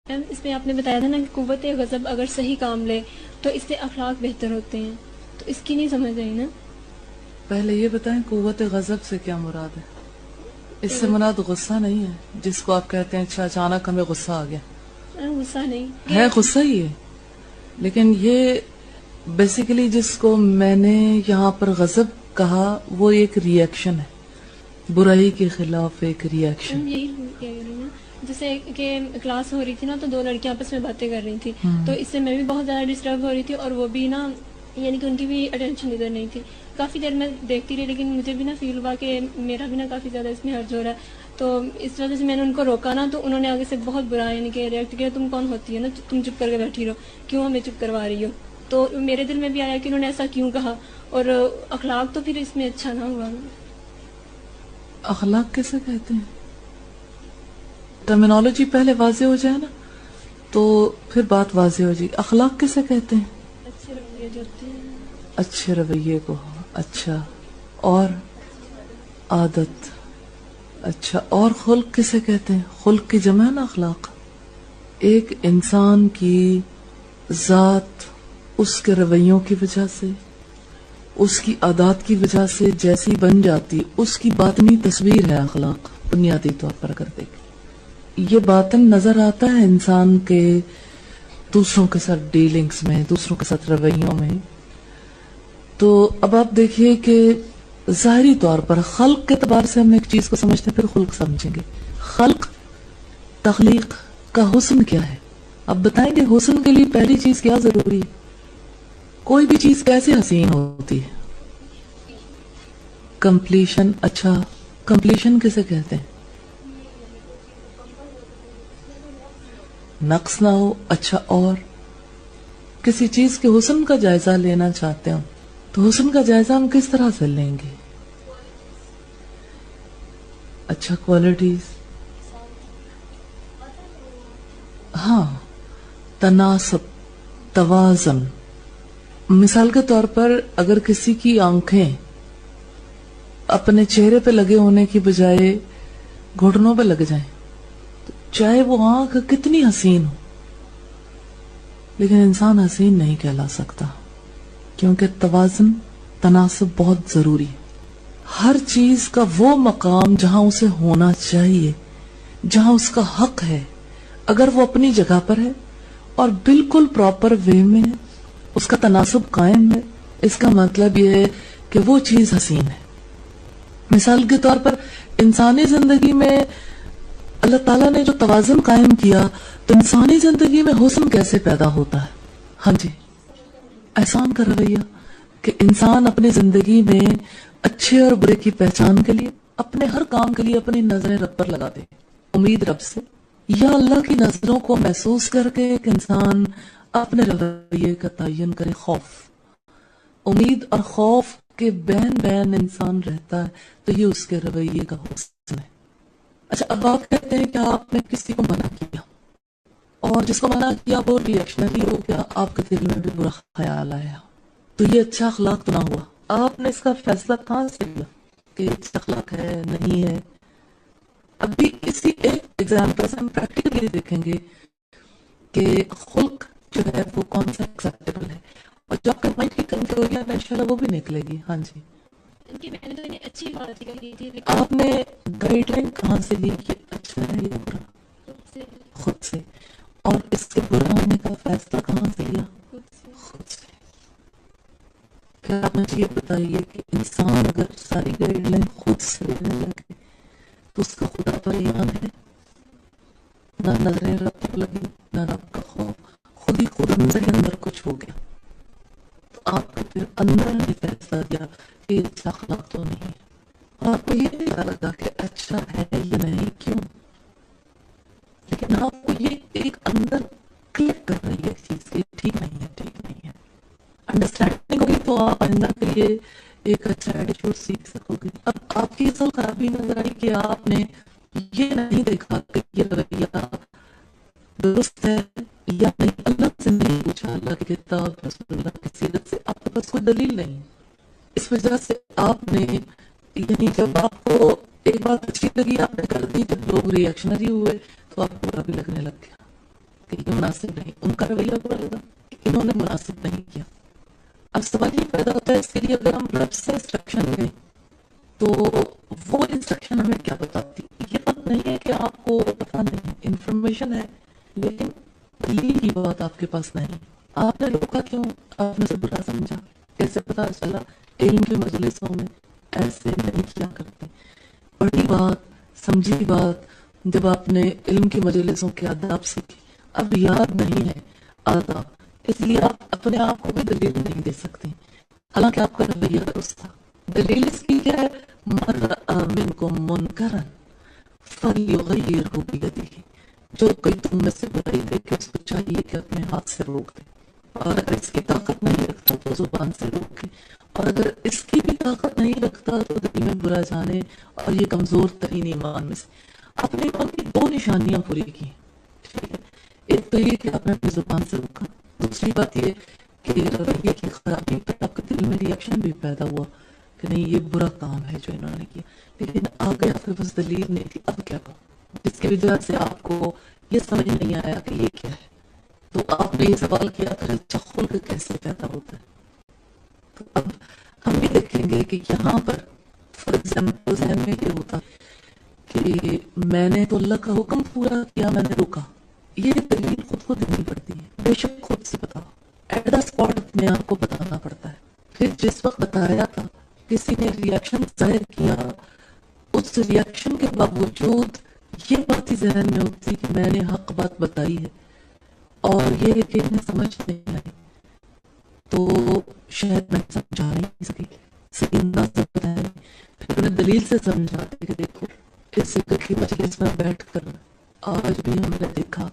میم اس میں آپ نے بتایا تھا نا کہ قوت غضب اگر صحیح کام لے تو اس سے اخلاق بہتر ہوتے ہیں، تو اس کی نہیں سمجھ آئی نا. پہلے یہ بتائیں قوت غضب سے کیا مراد ہے؟ اس سے مراد غصہ نہیں ہے جس کو آپ کہتے ہیں اچھا اچانک ہمیں غصہ آ گیا. غصہ نہیں ہے غصہ ہی ہے، لیکن یہ بیسیکلی جس کو میں نے یہاں پر غضب کہا وہ ایک ری ایکشن ہے، برائی کے خلاف ایک ری ایکشن. یہی کہہ رہی ہوں نا، جیسے کہ کلاس ہو رہی تھی نا تو دو لڑکیاں آپس میں باتیں کر رہی تھی، تو اس سے میں بھی بہت زیادہ ڈسٹرب ہو رہی تھی اور وہ بھی نا، یعنی کہ ان کی بھی اٹینشن ادھر نہیں تھی. کافی دیر میں دیکھتی رہی لیکن مجھے بھی نا فیل ہوا کہ میرا بھی نا کافی زیادہ اس میں حرج ہو رہا ہے. تو اس وجہ سے میں نے ان کو روکا نا، تو انہوں نے آگے سے بہت برا یعنی کہ ریئیکٹ کیا، تم کون ہوتی ہے نا تم چپ کر کے بیٹھی رہو، کیوں ہمیں چپ کروا رہی ہو. تو میرے دل میں بھی آیا کہ انہوں نے ایسا کیوں کہا، اور اخلاق تو پھر اس میں اچھا نہ ہوا. اخلاق کیسے کہتے ہیں؟ ٹرمینالوجی پہلے واضح ہو جائے نا تو پھر بات واضح ہو جائے گی. اخلاق کیسے کہتے ہیں؟ اچھے رویے جو ہوتے ہیں. اچھے رویے کو. اچھا، اور عادت. اچھا، اور خلق کسے کہتے ہیں؟ خلق کی جمع ہے نا اخلاق. ایک انسان کی ذات اس کے رویوں کی وجہ سے، اس کی عادات کی وجہ سے جیسی بن جاتی، اس کی باطنی تصویر ہے اخلاق. بنیادی طور پر اگر دیکھیں یہ باطن نظر آتا ہے انسان کے دوسروں کے ساتھ ڈیلنگز میں، دوسروں کے ساتھ رویوں میں. تو اب آپ دیکھیے کہ ظاہری طور پر خلق کے اعتبار سے ہم ایک چیز کو سمجھتے ہیں، پھر خلق سمجھیں گے. خلق، تخلیق کا حسن کیا ہے؟ اب بتائیں گے حسن کے لیے پہلی چیز کیا ضروری ہے؟ کوئی بھی چیز کیسے حسین ہوتی ہے؟ کمپلیشن. اچھا، کمپلیشن کسے کہتے ہیں؟ نقص نہ ہو. اچھا، اور کسی چیز کے حسن کا جائزہ لینا چاہتے ہوں تو حسن کا جائزہ ہم کس طرح سے لیں گے؟ اچھا، کوالٹیز. ہاں، تناسب، توازن. مثال کے طور پر اگر کسی کی آنکھیں اپنے چہرے پہ لگے ہونے کی بجائے گھٹنوں پہ لگ جائیں تو چاہے وہ آنکھ کتنی حسین ہو لیکن انسان حسین نہیں کہلا سکتا، کیونکہ توازن، تناسب بہت ضروری ہے. ہر چیز کا وہ مقام جہاں اسے ہونا چاہیے، جہاں اس کا حق ہے، اگر وہ اپنی جگہ پر ہے اور بالکل پراپر وے میں ہے، اس کا تناسب قائم ہے، اس کا مطلب یہ ہے کہ وہ چیز حسین ہے. مثال کے طور پر انسانی زندگی میں اللہ تعالیٰ نے جو توازن قائم کیا تو انسانی زندگی میں حسن کیسے پیدا ہوتا ہے؟ ہاں جی، احسان کا رویہ، کہ انسان اپنی زندگی میں اچھے اور برے کی پہچان کے لیے، اپنے ہر کام کے لیے اپنی نظریں رب پر لگا دے، امید رب سے، یا اللہ کی نظروں کو محسوس کر کے ایک انسان اپنے رویے کا تعین کرے. خوف، امید اور خوف کے بین بین انسان رہتا ہے تو یہ اس کے رویے کا حسن ہے. اچھا، اب آپ کہتے ہیں کہ آپ نے کسی کو منع کیا اور جس کو منع کیا وہ ری ایکشنری ہو گیا، آپ کے دل میں بھی برا خیال آیا، تو یہ اچھا اخلاق تو نہ ہوا. آپ نے اس کا فیصلہ کہاں سے لیا کہ اچھا اخلاق ہے نہیں ہے؟ ابھی اسی ایک ایگزامپل سے ہم پریکٹیکلی دیکھیں گے کہ خلق جو ہے وہ کون سا ایکسیپٹیبل ہے، اور جو آپ کا مائنڈ کی کنٹرول ہے انشاءاللہ وہ بھی نکلے گی. ہاں جی، میں نے تو انہیں اچھی بات کہی تھی آپ نے گائیڈ لائن کہاں سے لی کہ اچھا ہے یہ برا؟ خود سے. اور اس کے برا ہونے کا فیصلہ کہاں سے لیا؟ خود سے. پھر آپ مجھے یہ بتائیے کہ انسان اگر ساری گائیڈ لائن خود سے لینے لگے تو اس کا خدا پر ایمان ہے؟ نہ نظریں رب پر لگی، نہ رب کا خوف، خود ہی خود اندر ہی اندر کچھ ہو گیا. تو آپ کو پھر اندر نے فیصلہ دیا کہ اچھا اخلاق تو نہیں ہے. آپ کو یہ نہیں لگا کہ اچھا ہے یا نہیں، کیوں؟ لیکن آپ کو یہ ایک اندر کلک کر رہی ہے چیز کہ ٹھیک نہیں ہے، ٹھیک نہیں ہے. انڈرسٹینڈنگ ہوگی تو آپ آئندہ کے لیے ایک اچھا ایٹیٹیوڈ سیکھ سکو گے. اب آپ کی اصل خرابی نظر آئی کہ آپ نے یہ نہیں دیکھا کہ یہ رویہ درست ہے یا نہیں. اللہ سے نہیں پوچھا، اللہ کی کتاب، رسول اللہ کی سیرت سے. آپ کے پاس کوئی دلیل نہیں. اس وجہ سے آپ نے، یعنی جب آپ کو ایک بات اچھی لگی آپ نے کر دی، جب لوگ ری ایکشنری ہوئے تو آپ کو برا بھی لگنے لگ گیا. کہ یہ مناسب نہیں, ان کا رویہ بڑھے گا کہ انہوں نے مناسب نہیں کیا. اب سوال یہ پیدا ہوتا ہے اس کے لیے اگر ہم رب سے انسٹرکشن لیں تو وہ انسٹرکشن ہمیں کیا بتاتی. یہ بات نہیں ہے کہ آپ کو پتا نہیں, انفارمیشن ہے لیکن دلیل کی بات آپ کے پاس نہیں. آپ نے روکا کیوں, آپ نے اسے برا سمجھا, کیسے پتا چلا؟ علم کی مجلسوں میں ایسے نہیں کیا کرتے. پڑھی بات, سمجھی بات, جب آپ نے علم کی مجلسوں کے آداب سیکھے, اب یاد نہیں ہے آداب, اس لیے آپ اپنے آپ کو بھی دلیل نہیں دے سکتے حالانکہ آپ کا رویہ درست تھا. دلیل اس کی کیا ہے؟ من رأى منکم منکرا فلیغیرہ بیدہ, جو کوئی تم میں سے برائی دیکھے اس کو چاہیے کہ اپنے ہاتھ سے روک دے, اور اگر اس کی طاقت نہیں رکھتا تو زبان سے روکے, اور اگر اس کی بھی طاقت نہیں رکھتا تو دل میں برا جانے, اور یہ کمزور ترین ایمان میں سے. آپ نے ایمان کی دو نشانیاں پوری کی, ٹھیک ہے, ایک تو یہ کہ آپ نے اپنی زبان سے روکا, دوسری بات یہ کہ رویے کی خرابی پر آپ کے دل میں ریئیکشن بھی پیدا ہوا کہ نہیں یہ برا کام ہے جو انہوں نے کیا, لیکن آگے آپ کے پاس دلیل نہیں تھی. اب کیا کروں, جس کی وجہ سے آپ کو یہ سمجھ نہیں آیا کہ یہ کیا ہے, تو آپ نے یہ سوال کیا کہ اچھا خلق کیسے پیدا ہوتا ہے. تو اب ہم بھی دیکھیں گے کہ یہاں پر فار ایگزامپل ذہن میں یہ ہوتا کہ میں نے تو اللہ کا حکم پورا کیا, میں نے روکا, یہ دلیل خود کو دینی پڑتی ہے. بے شک خود سے بتاؤ, ایٹ دا اسپاٹ اپنے آپ کو بتانا پڑتا ہے. پھر جس وقت بتایا تھا کسی نے ریئیکشن ظاہر کیا, اس ریئیکشن کے باوجود یہ بات ہی ذہن میں ہوتی کہ میں نے حق بات بتائی ہے اور یہ کہ انہیں سمجھ نہیں آئی, تو شاید میں سمجھا نہیں سکی, سکینہ سے بتایا نہیں. پھر انہیں دلیل سے سمجھاتے کہ دیکھو اس فکر کی مجلس میں بیٹھ کر آج بھی ہم نے دیکھا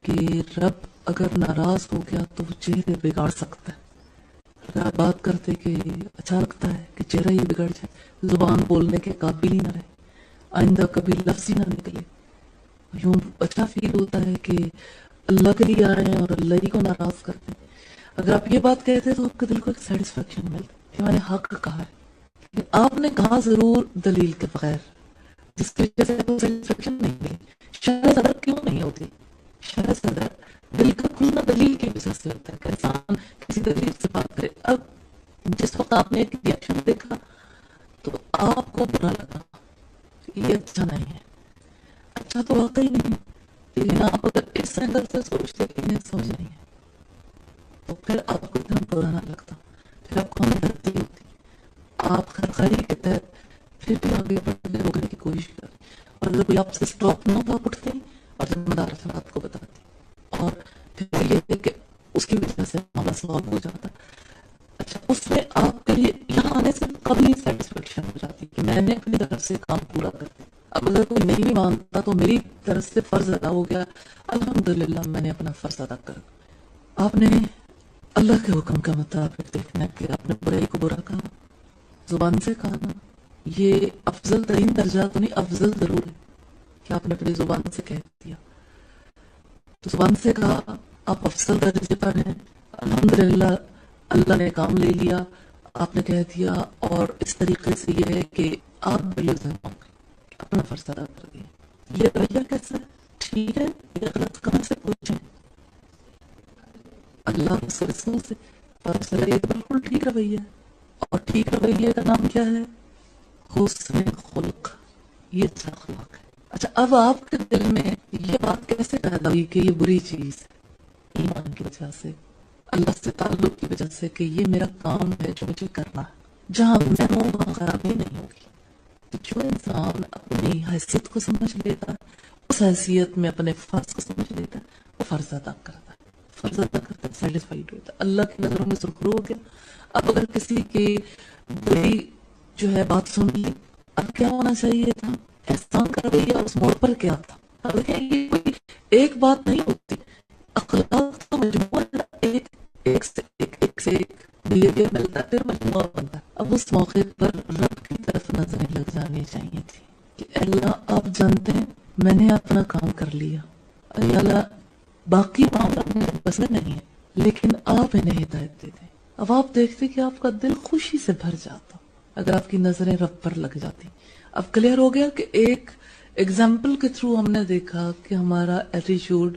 کہ رب اگر ناراض ہو گیا تو وہ چہرے بگاڑ سکتا ہے. اگر آپ بات کرتے کہ اچھا لگتا ہے کہ چہرہ ہی بگڑ جائے, زبان بولنے کے قابل ہی نہ رہے, آئندہ کبھی لفظ ہی نہ نکلے, یوں اچھا فیل ہوتا ہے کہ اللہ کے لیے آئے اور اللہ ہی کو ناراض کرتے. اگر آپ یہ بات کہتے تو آپ کے دل کو ایک سیٹسفیکشن ملتا کہ میں نے حق کہا ہے. لیکن آپ نے کہا ضرور دلیل کے بغیر, جس کی وجہ سے کوئی سیٹسفیکشن نہیں ملی. شرح صدر کیوں نہیں ہوتی؟ شرح صدر دل کا کھلنا دلیل کی وجہ سے ہوتا ہے کہ انسان کسی دلیل سے بات کرے. اب جس وقت آپ نے ایک ریئیکشن دیکھا تو آپ کو برا لگا, یہ اچھا نہیں ہے. اچھا تو واقعی نہیں, لیکن آپ اگر اس اینگل سے سوچتے کہ انہیں سمجھ نہیں ہے تو پھر آپ کو اتنا برا نہ لگتا, پھر آپ کو ہمدردی ہوتی, آپ خیرخواہی کے تحت پھر بھی آگے بڑھنے روکنے کی کوشش کرتے. اور اگر کوئی آپ سے اسٹاپ نہ ہو آپ اٹھتے اور ذمہ دار افراد کو بتاتے, اور پھر یہ ہے کہ اس کی وجہ سے معاملہ سالو ہو جاتا. اچھا اس میں آپ کے لیے یہاں آنے سے کبھی سیٹسفیکشن ہو جاتی کہ میں نے اپنی طرف سے کام پورا کر دیا. اب اگر کوئی نہیں بھی مانتا تو میری طرف سے فرض ادا ہو گیا, الحمدللہ میں نے اپنا فرض ادا کر. آپ نے اللہ کے حکم کا مطابق دیکھنا کہ آپ نے برائی کو برا کہا, زبان سے کہا نا, یہ افضل ترین درجہ تو نہیں, افضل ضرور ہے کہ آپ نے اپنی زبان سے کہہ دیا. تو زبان سے کہا, آپ افضل درجے پر ہیں, الحمدللہ اللہ نے کام لے لیا, آپ نے کہہ دیا, اور اس طریقے سے یہ ہے کہ آپ بلزم ہوں گے, اپنا فرض ادا کر دیا. یہ رویہ کیسا ہے؟ ٹھیک ہے, یہ غلط کہاں سے پوچھیں؟ اللہ کے رسول سے. یہ بالکل ٹھیک رویہ ہے, اور ٹھیک رویے کا نام کیا ہے؟ حسن خلق, یہ اچھا اخلاق ہے. اچھا اب آپ کے دل میں یہ بات کیسے پیدا ہوئی کہ یہ بری چیز ہے؟ ایمان کی وجہ سے, اللہ سے تعلق کی وجہ سے کہ یہ میرا کام ہے جو مجھے کرنا ہے, جہاں میں ہوں وہاں خرابی نہیں ہوگی. تو جو انسان اپنی حیثیت کو سمجھ لیتا ہے, اس حیثیت میں اپنے فرض کو سمجھ لیتا ہے, وہ فرض ادا کرتا ہے, فرض ادا کرتا ہے, سیٹسفائیڈ ہوتا ہے, اللہ کی نظروں میں سرخرو ہو گیا. اب اگر کسی کی بری جو ہے بات سن لی, اب کیا ہونا چاہیے تھا؟ احسان کا رویہ اس موڑ پر کیا تھا؟ اب یہ کوئی ایک بات نہیں ہوتی, اخلاق تو مجموعہ ایک سے ایک بیہیویئر ملتا ہے, پھر مجموعہ بنتا ہے. اب اس موقع پر رب کی طرف نظریں لگ جانی چاہیے تھی کہ اللہ آپ جانتے ہیں میں نے اپنا کام کر لیا, اللہ باقی معاملہ مجھے پسند نہیں ہے, لیکن آپ انہیں ہدایت دے دیں. اب آپ دیکھتے کہ آپ کا دل خوشی سے بھر جاتا اگر آپ کی نظریں رب پر لگ جاتی. اب کلیئر ہو گیا کہ ایک ایگزامپل کے تھرو ہم نے دیکھا کہ ہمارا ایٹیچیوڈ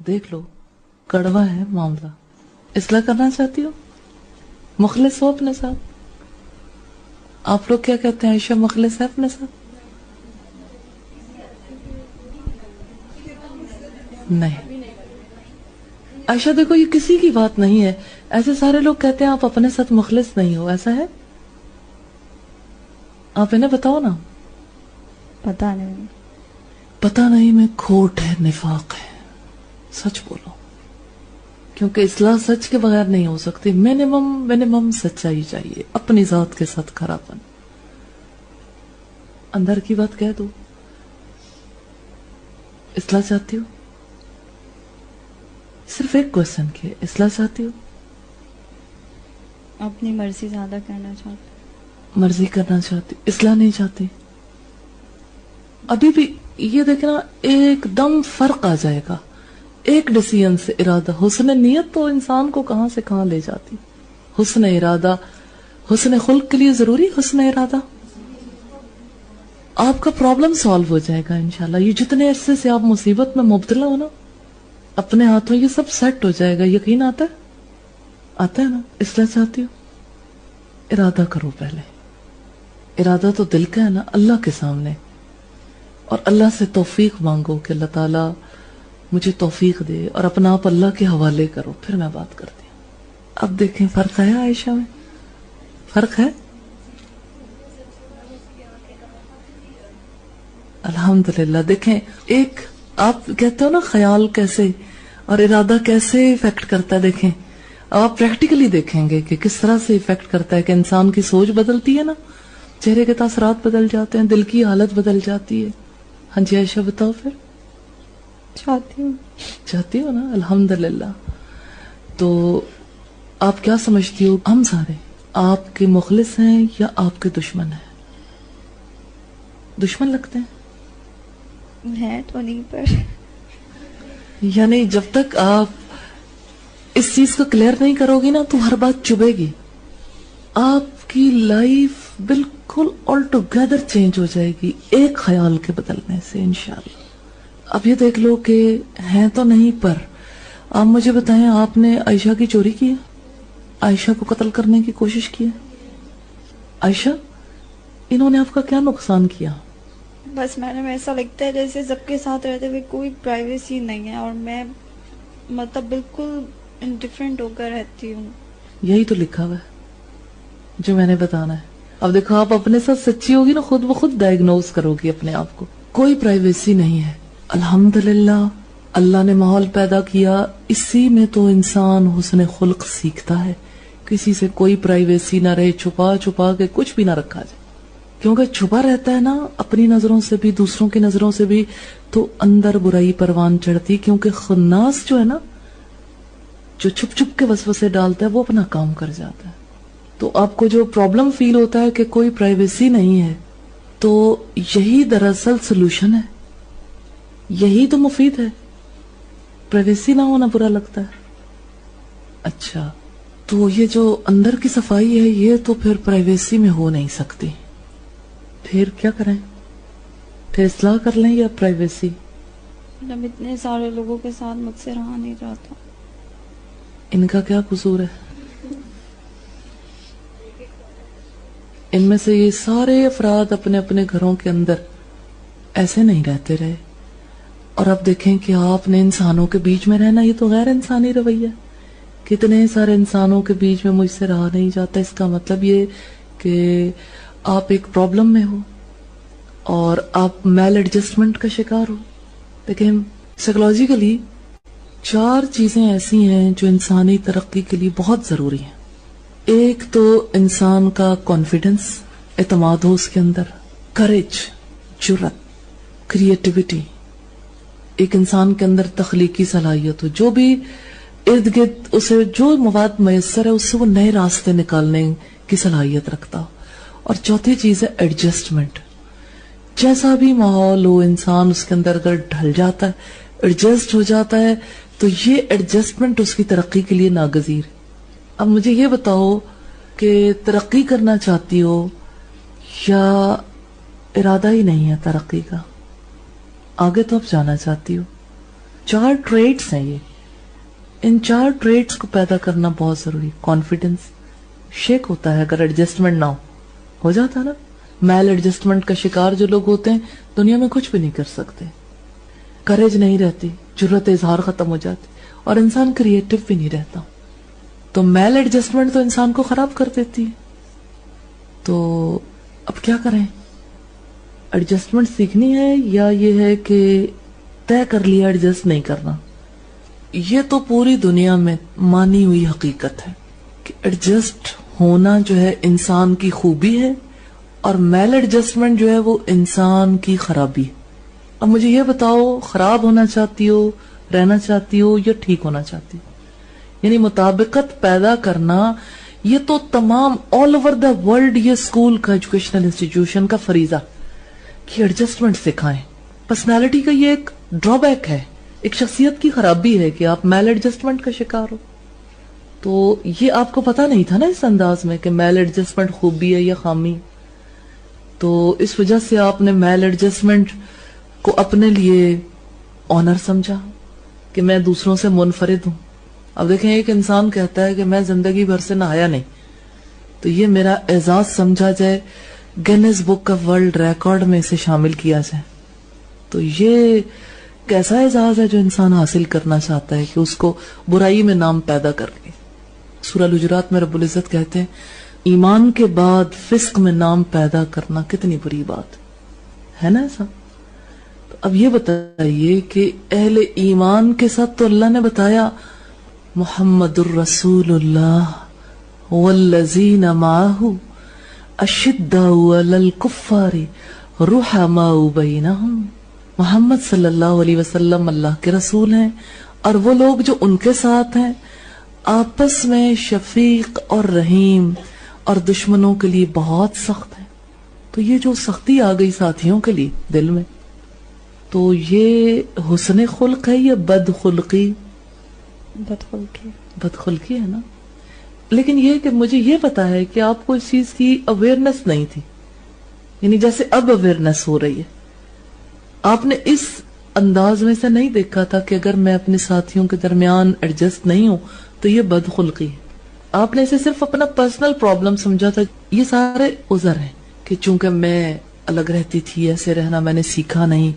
دیکھ لو کڑوا ہے معاملہ. اصلاح کرنا چاہتی ہو, مخلص ہو اپنے ساتھ. آپ لوگ کیا کہتے ہیں, عائشہ مخلص ہے اپنے ساتھ؟ نہیں عائشہ دیکھو یہ کسی کی بات نہیں ہے. ایسے سارے لوگ کہتے ہیں آپ اپنے ساتھ مخلص نہیں ہو, ایسا ہے؟ آپ انہیں بتاؤ نا. پتا نہیں. پتا نہیں میں کھوٹ ہے, نفاق ہے. سچ بولو, کیونکہ اصلاح سچ کے بغیر نہیں ہو سکتی. منیمم سچائی چاہیے, اپنی ذات کے ساتھ کھراپن. اندر کی بات کہہ دو. اصلاح چاہتی ہو؟ صرف ایک کوشچن کی, اصلاح چاہتی ہو؟ اپنی مرضی زیادہ کرنا چاہتی. مرضی کرنا چاہتی, اصلاح نہیں چاہتی. ابھی بھی یہ دیکھنا ایک دم فرق آ جائے گا ایک ڈیسیژن سے. ارادہ, حسن نیت تو انسان کو کہاں سے کہاں لے جاتی. حسن ارادہ, حسن خلق کے لیے ضروری حسن ارادہ. آپ کا پرابلم سالو ہو جائے گا انشاءاللہ. یہ جتنے عرصے سے آپ مصیبت میں مبتلا ہو نا, اپنے ہاتھوں یہ سب سیٹ ہو جائے گا. یقین آتا ہے؟ آتا ہے نا. اصلاح چاہتی ہو, ارادہ کرو پہلے. ارادہ تو دل کا ہے نا, اللہ کے سامنے. اور اللہ سے توفیق مانگو کہ اللہ تعالیٰ مجھے توفیق دے, اور اپنا آپ اللہ کے حوالے کرو. پھر میں بات کرتی ہوں. اب دیکھیں فرق ہے عائشہ میں, فرق ہے. الحمدللہ. دیکھیں ایک آپ کہتے ہو نا خیال کیسے اور ارادہ کیسے افیکٹ کرتا ہے. دیکھیں آپ پریکٹیکلی دیکھیں گے کہ کس طرح سے افیکٹ کرتا ہے. کہ انسان کی سوچ بدلتی ہے نا, چہرے کے تاثرات بدل جاتے ہیں, دل کی حالت بدل جاتی ہے. ہاں جی عائشہ بتاؤ پھر. چاہتی ہو نا, الحمدللہ. تو آپ کیا سمجھتی ہو, ہم سارے آپ کے مخلص ہیں یا آپ کے دشمن ہیں؟ دشمن لگتے ہیں ہے تو نہیں, پر یعنی جب تک آپ اس چیز کو کلیئر نہیں کرو گی نا تو ہر بات چبھے گی. آپ کی لائف بالکل آل ٹوگیدر چینج ہو جائے گی ایک خیال کے بدلنے سے انشاءاللہ. اب یہ دیکھ لو کہ ہیں تو نہیں, پر آپ مجھے بتائیں آپ نے عائشہ کی چوری کی ہے, عائشہ کو قتل کرنے کی کوشش کی ہے. عائشہ انہوں نے آپ کا کیا نقصان کیا؟ بس میڈم ایسا لگتا ہے جیسے سب کے ساتھ رہتے ہوئے کوئی پرائیویسی نہیں ہے, اور میں مطلب بالکل انڈیفرنٹ ہو کر رہتی ہوں. یہی تو لکھا ہوا ہے جو میں نے بتانا ہے. اب دیکھو آپ اپنے ساتھ سچی ہوگی نا, خود بخود ڈائگنوز کرو گی اپنے آپ کو. کوئی پرائیویسی نہیں ہے. الحمدللہ اللہ نے ماحول پیدا کیا, اسی میں تو انسان حسن خلق سیکھتا ہے. کسی سے کوئی پرائیویسی نہ رہے, چھپا چھپا کے کچھ بھی نہ رکھا جائے. کیونکہ چھپا رہتا ہے نا اپنی نظروں سے بھی دوسروں کی نظروں سے بھی, تو اندر برائی پروان چڑھتی. کیونکہ خناس جو ہے نا, جو چھپ چھپ کے وسوسے ڈالتا ہے, وہ اپنا کام کر جاتا ہے. تو آپ کو جو پرابلم فیل ہوتا ہے کہ کوئی پرائیویسی نہیں ہے, تو یہی دراصل سلوشن ہے, یہی تو مفید ہے. پرائیویسی نہ ہونا برا لگتا ہے. اچھا تو یہ جو اندر کی صفائی ہے یہ تو پھر پرائیویسی میں ہو نہیں سکتی. پھر کیا کریں؟ پھر اصلاح کر لیں یا پرائیویسی؟ جب اتنے سارے لوگوں کے ساتھ مجھ سے رہا نہیں جاتا. ان کا کیا قصور ہے؟ ان میں سے یہ سارے افراد اپنے اپنے گھروں کے اندر ایسے نہیں رہتے رہے. اور اب دیکھیں کہ آپ نے انسانوں کے بیچ میں رہنا, یہ تو غیر انسانی رویہ. کتنے سارے انسانوں کے بیچ میں مجھ سے رہا نہیں جاتا. اس کا مطلب یہ کہ آپ ایک پرابلم میں ہو اور آپ میل ایڈجسٹمنٹ کا شکار ہو. دیکھیں سائیکولوجیکلی 4 چیزیں ایسی ہیں جو انسانی ترقی کے لیے بہت ضروری ہیں. ایک تو انسان کا کانفیڈنس, اعتماد ہو اس کے اندر, کریج, جرأت, کریٹیوٹی. ایک انسان کے اندر تخلیقی صلاحیت ہو, جو بھی ارد گرد اسے جو مواد میسر ہے اس سے وہ نئے راستے نکالنے کی صلاحیت رکھتا ہو. اور چوتھی چیز ہے ایڈجسٹمنٹ. جیسا بھی ماحول ہو انسان اس کے اندر اگر ڈھل جاتا ہے, ایڈجسٹ ہو جاتا ہے, تو یہ ایڈجسٹمنٹ اس کی ترقی کے لیے ناگزیر. اب مجھے یہ بتاؤ کہ ترقی کرنا چاہتی ہو یا ارادہ ہی نہیں ہے ترقی کا؟ آگے تو اب جانا چاہتی ہو. 4 ٹریٹس ہیں یہ. ان 4 ٹریٹس کو پیدا کرنا بہت ضروری. کانفیڈنس شیک ہوتا ہے اگر ایڈجسٹمنٹ نہ ہو جاتا نا. میل ایڈجسٹمنٹ کا شکار جو لوگ ہوتے ہیں دنیا میں کچھ بھی نہیں کر سکتے. کریج نہیں رہتی, جرت اظہار ختم ہو جاتی, اور انسان کریٹو بھی نہیں رہتا. تو میل ایڈجسٹمنٹ تو انسان کو خراب کر دیتی ہے. تو اب کیا کریں؟ ایڈجسٹمنٹ سیکھنی ہے یا یہ ہے کہ طے کر لیا ایڈجسٹ نہیں کرنا؟ یہ تو پوری دنیا میں مانی ہوئی حقیقت ہے کہ ایڈجسٹ ہونا جو ہے انسان کی خوبی ہے, اور میل ایڈجسٹمنٹ جو ہے وہ انسان کی خرابی ہے. اب مجھے یہ بتاؤ, خراب ہونا چاہتی ہو, رہنا چاہتی ہو, یا ٹھیک ہونا چاہتی ہو؟ یعنی مطابقت پیدا کرنا یہ تو تمام آل اوور دا ورلڈ یہ اسکول کا ایجوکیشنل انسٹیٹیوشن کا فریضہ کہ ایڈجسٹمنٹ سکھائیں. پرسنالٹی کا یہ ایک ڈرا بیک ہے, ایک شخصیت کی خرابی ہے کہ آپ میل ایڈجسٹمنٹ کا شکار ہو. تو یہ آپ کو پتا نہیں تھا نا اس انداز میں کہ میل ایڈجسٹمنٹ خوبی ہے یا خامی. تو اس وجہ سے آپ نے میل ایڈجسٹمنٹ کو اپنے لیے آنر سمجھا کہ میں دوسروں سے منفرد ہوں. اب دیکھیں, ایک انسان کہتا ہے کہ میں زندگی بھر سے نہایا نہیں, تو یہ میرا اعزاز سمجھا جائے, Guinness book of world record میں اسے شامل کیا جائے. تو یہ کیسا اعزاز ہے جو انسان حاصل کرنا چاہتا ہے کہ اس کو برائی میں نام پیدا کر کے. سورہ الحجرات میں رب العزت کہتے ہیں ایمان کے بعد فسق میں نام پیدا کرنا کتنی بری بات ہے نا ایسا. تو اب یہ بتائیے کہ اہل ایمان کے ساتھ تو اللہ نے بتایا محمد الرسول اللہ والذین معہ اشداء علی الکفار رحماء بینہم. محمد صلی اللہ علیہ وسلم اللہ کے رسول ہیں, اور وہ لوگ جو ان کے ساتھ ہیں آپس میں شفیق اور رحیم, اور دشمنوں کے لیے بہت سخت ہیں. تو یہ جو سختی آ گئی ساتھیوں کے لیے دل میں, تو یہ حسن خلق ہے یا بد خلقی؟ بد خلقی ہے نا. لیکن یہ کہ مجھے یہ پتا ہے کہ آپ کو اس چیز کی اویئرنس نہیں تھی, یعنی جیسے اب اویئرنس ہو رہی ہے. آپ نے اس انداز میں سے نہیں دیکھا تھا کہ اگر میں اپنے ساتھیوں کے درمیان ایڈجسٹ نہیں ہوں تو یہ بد خلقی ہے. آپ نے اسے صرف اپنا پرسنل پرابلم سمجھا تھا. یہ سارے عذر ہیں کہ چونکہ میں الگ رہتی تھی, ایسے رہنا میں نے سیکھا نہیں,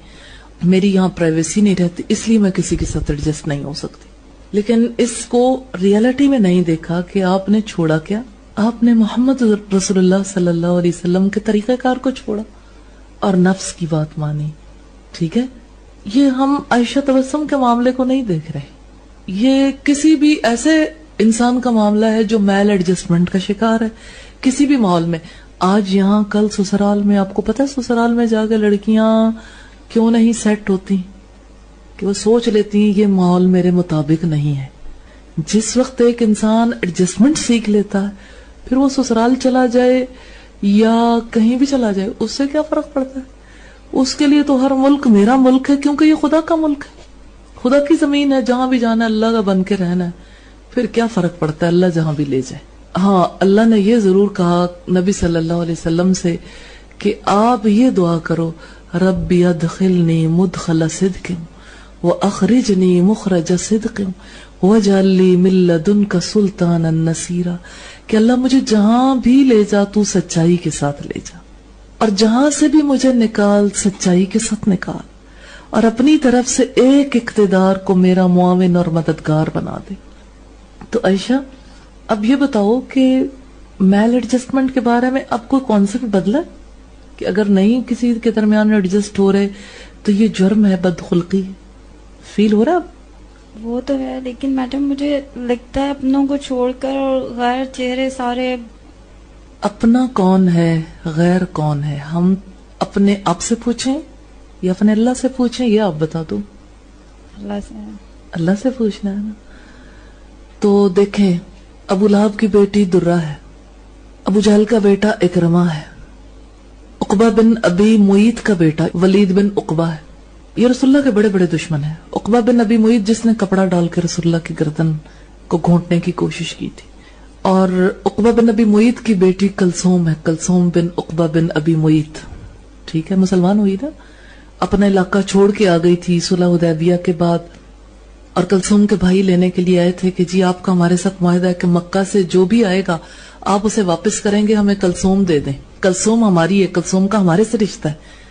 میری یہاں پرائیویسی نہیں رہتی, اس لیے میں کسی کے ساتھ ایڈجسٹ نہیں ہو سکتی. لیکن اس کو ریالٹی میں نہیں دیکھا کہ آپ نے چھوڑا کیا. آپ نے محمد رسول اللہ صلی اللہ علیہ وسلم کے طریقہ کار کو چھوڑا اور نفس کی بات مانی. ٹھیک ہے, یہ ہم عائشہ تبسم کے معاملے کو نہیں دیکھ رہے, یہ کسی بھی ایسے انسان کا معاملہ ہے جو میل ایڈجسٹمنٹ کا شکار ہے کسی بھی ماحول میں. آج یہاں کل سسرال میں, آپ کو پتا ہے سسرال میں جا کے لڑکیاں کیوں نہیں سیٹ ہوتی کہ وہ سوچ لیتی ہیں یہ ماحول میرے مطابق نہیں ہے. جس وقت ایک انسان ایڈجسٹمنٹ سیکھ لیتا ہے پھر وہ سسرال چلا جائے یا کہیں بھی چلا جائے اس سے کیا فرق پڑتا ہے. اس کے لیے تو ہر ملک میرا ملک ہے, کیونکہ یہ خدا کا ملک ہے, خدا کی زمین ہے, جہاں بھی جانا ہے اللہ کا بن کے رہنا ہے. پھر کیا فرق پڑتا ہے اللہ جہاں بھی لے جائے. ہاں, اللہ نے یہ ضرور کہا نبی صلی اللہ علیہ وسلم سے کہ آپ یہ دعا کرو رب ادخلنی مدخل صدق واخرجنی مخرج صدق واجعل لی من لدنک سلطانا نصیرا, کہ اللہ مجھے جہاں بھی لے جا تو سچائی کے ساتھ لے جا, اور جہاں سے بھی مجھے نکال سچائی کے ساتھ نکال, اور اپنی طرف سے ایک اقتدار کو میرا معاون اور مددگار بنا دے. تو عائشہ اب یہ بتاؤ کہ میل ایڈجسٹمنٹ کے بارے میں اب کوئی کانسیپٹ بدلا کہ اگر نہیں کسی کے درمیان ایڈجسٹ ہو رہے تو یہ جرم ہے, بد خلقی ہے, فیل ہو رہا ہے؟ وہ تو ہے, لیکن میڈم مجھے لگتا ہے اپنوں کو چھوڑ کر اور غیر چہرے سارے. اپنا کون ہے غیر کون ہے, ہم اپنے آپ سے پوچھیں یا اپنے اللہ سے پوچھیں, یہ آپ بتا دو. اللہ سے پوچھنا ہے نا. تو دیکھیں ابو لہب کی بیٹی درہ ہے, ابو جہل کا بیٹا اکرمہ ہے, عقبہ بن ابی معیط کا بیٹا ولید بن عقبہ ہے. یہ رسول اللہ کے بڑے بڑے دشمن ہیں. عقبہ بن ابی معیط جس نے کپڑا ڈال کے رسول اللہ کی گردن کو گھونٹنے کی کوشش کی تھی, اور عقبہ بن ابی معیط کی بیٹی کلثوم ہے, کلثوم بن عقبہ بن ابی معیط. ٹھیک ہے, مسلمان ہوئی نا, اپنا علاقہ چھوڑ کے آ گئی تھی صلح حدیبیہ کے بعد, اور کلثوم کے بھائی لینے کے لیے آئے تھے کہ جی آپ کا ہمارے ساتھ معاہدہ ہے کہ مکہ سے جو بھی آئے گا آپ اسے واپس کریں گے, ہمیں کلثوم دے دیں, کلثوم ہماری ہے, کلثوم کا ہمارے سے رشتہ ہے.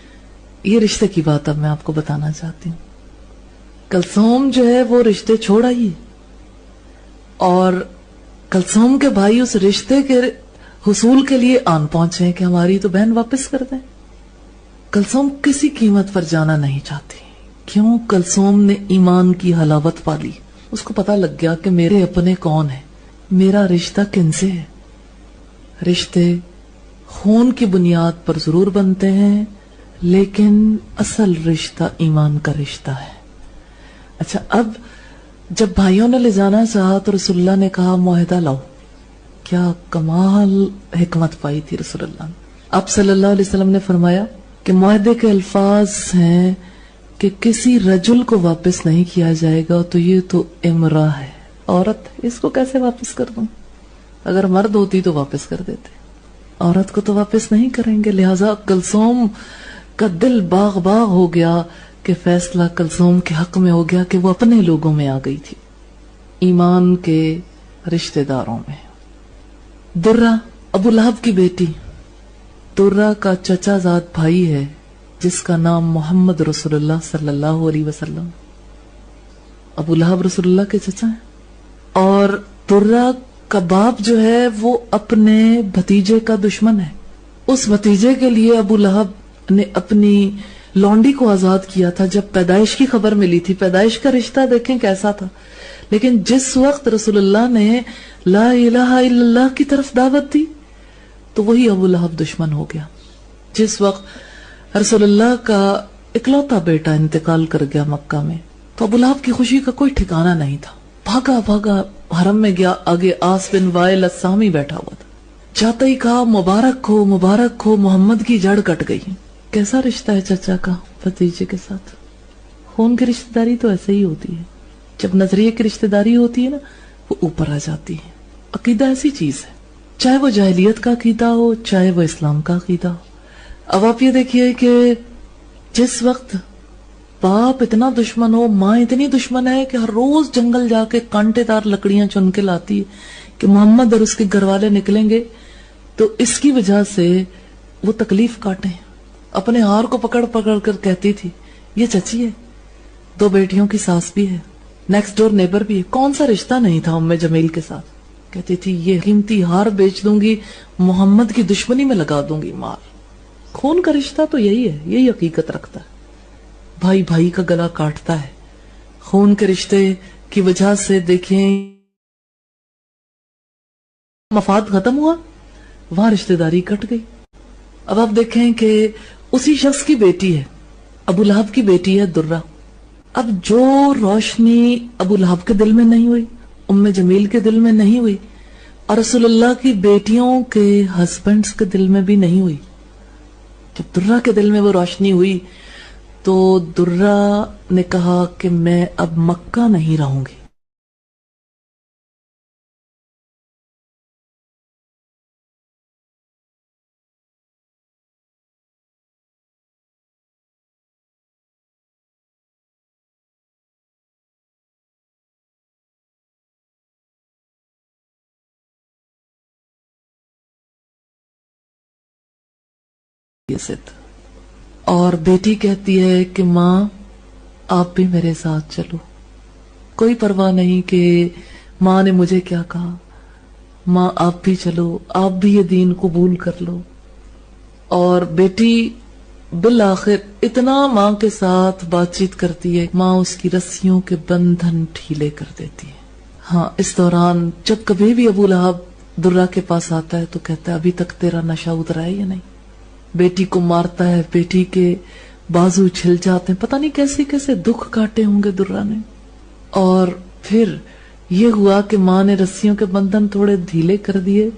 یہ رشتے کی بات اب میں آپ کو بتانا چاہتی ہوں. کلثوم جو ہے وہ رشتے چھوڑ آئی اور کلثوم کے بھائی اس رشتے کے حصول کے لیے آن پہنچے ہیں کہ ہماری تو بہن واپس کر دیں. کلثوم کسی قیمت پر جانا نہیں چاہتی. کیوں؟ کلثوم نے ایمان کی حلاوت پالی. اس کو پتا لگ گیا کہ میرے اپنے کون ہیں, میرا رشتہ کن سے ہے. رشتے خون کی بنیاد پر ضرور بنتے ہیں لیکن اصل رشتہ ایمان کا رشتہ ہے. اچھا, اب جب بھائیوں نے لے جانا چاہا تو رسول اللہ نے کہا معاہدہ لاؤ. کیا کمال حکمت پائی تھی رسول اللہ نے. آپ صلی اللہ علیہ وسلم نے فرمایا کہ معاہدے کے الفاظ ہیں کہ کسی رجل کو واپس نہیں کیا جائے گا تو یہ تو امرا ہے, عورت, اس کو کیسے واپس کر دوں؟ اگر مرد ہوتی تو واپس کر دیتے, عورت کو تو واپس نہیں کریں گے. لہذا کلثوم کا دل باغ باغ ہو گیا کہ فیصلہ کلثوم کے حق میں ہو گیا کہ وہ اپنے لوگوں میں آ گئی تھی, ایمان کے رشتہ داروں میں. درہ ابو لہب کی بیٹی, درہ کا چچا زاد بھائی ہے جس کا نام محمد رسول اللہ صلی اللہ علیہ وسلم. ابو لہب رسول اللہ کے چچا ہیں اور درہ کا باپ جو ہے وہ اپنے بھتیجے کا دشمن ہے. اس بھتیجے کے لیے ابو لہب نے اپنی لونڈی کو آزاد کیا تھا جب پیدائش کی خبر ملی تھی. پیدائش کا رشتہ دیکھیں کیسا تھا. لیکن جس وقت رسول اللہ نے لا الہ الا اللہ کی طرف دعوت دی تو وہی ابو لہب دشمن ہو گیا. جس وقت رسول اللہ کا اکلوتا بیٹا انتقال کر گیا مکہ میں تو ابو لہب کی خوشی کا کوئی ٹھکانہ نہیں تھا. بھاگا بھاگا حرم میں گیا, آگے آس بن وائل السامی بیٹھا ہوا تھا. جاتے ہی کہا مبارک ہو مبارک ہو, محمد کی جڑ کٹ گئی. کیسا رشتہ ہے چچا کا بھتیجے کے ساتھ. خون کی رشتہ داری تو ایسے ہی ہوتی ہے. جب نظریے کی رشتہ داری ہوتی ہے نا وہ اوپر آ جاتی ہے. عقیدہ ایسی چیز ہے, چاہے وہ جاہلیت کا عقیدہ ہو چاہے وہ اسلام کا عقیدہ ہو. اب آپ یہ دیکھیے کہ جس وقت باپ اتنا دشمن ہو, ماں اتنی دشمن ہے کہ ہر روز جنگل جا کے کانٹے دار لکڑیاں چن کے لاتی ہے کہ محمد اور اس کے گھر والے نکلیں گے تو اس کی وجہ سے وہ تکلیف کاٹیں. اپنے ہار کو پکڑ پکڑ کر کہتی تھی یہ چچی ہے, 2 بیٹیوں کی ساس بھی ہے, نیکسٹ ڈور نیبر بھی ہے. کون سا رشتہ نہیں تھا ام جمیل کے ساتھ. کہتی تھی یہ قیمتی ہار بیچ دوں گی, محمد کی دشمنی میں لگا دوں گی مال. خون کا رشتہ تو یہی ہے, یہی حقیقت رکھتا ہے. بھائی بھائی کا گلا کاٹتا ہے. خون کے رشتے کی وجہ سے دیکھیں مفاد ختم ہوا, وہاں رشتہ داری کٹ گئی. اب آپ دیکھیں کہ اسی شخص کی بیٹی ہے, ابو لہب کی بیٹی ہے درہ. اب جو روشنی ابو لہب کے دل میں نہیں ہوئی, ام جمیل کے دل میں نہیں ہوئی, اور رسول اللہ کی بیٹیوں کے ہسبینڈز کے دل میں بھی نہیں ہوئی, جب درہ کے دل میں وہ روشنی ہوئی تو درہ نے کہا کہ میں اب مکہ نہیں رہوں گی. اور بیٹی کہتی ہے کہ ماں آپ بھی میرے ساتھ چلو. کوئی پرواہ نہیں کہ ماں نے مجھے کیا کہا, ماں آپ بھی چلو, آپ بھی یہ دین قبول کر لو. اور بیٹی بالآخر اتنا ماں کے ساتھ بات چیت کرتی ہے, ماں اس کی رسیوں کے بندھن ڈھیلے کر دیتی ہے. ہاں, اس دوران جب کبھی بھی ابو لہب درہ کے پاس آتا ہے تو کہتا ہے ابھی تک تیرا نشہ اترا ہے یا نہیں. بیٹی کو مارتا ہے, بیٹی کے بازو چھل جاتے ہیں, پتہ نہیں کیسے کیسے دکھ کاٹے ہوں گے درہ نے. اور پھر یہ ہوا کہ ماں نے رسیوں کے بندھن تھوڑے ڈھیلے کر دیے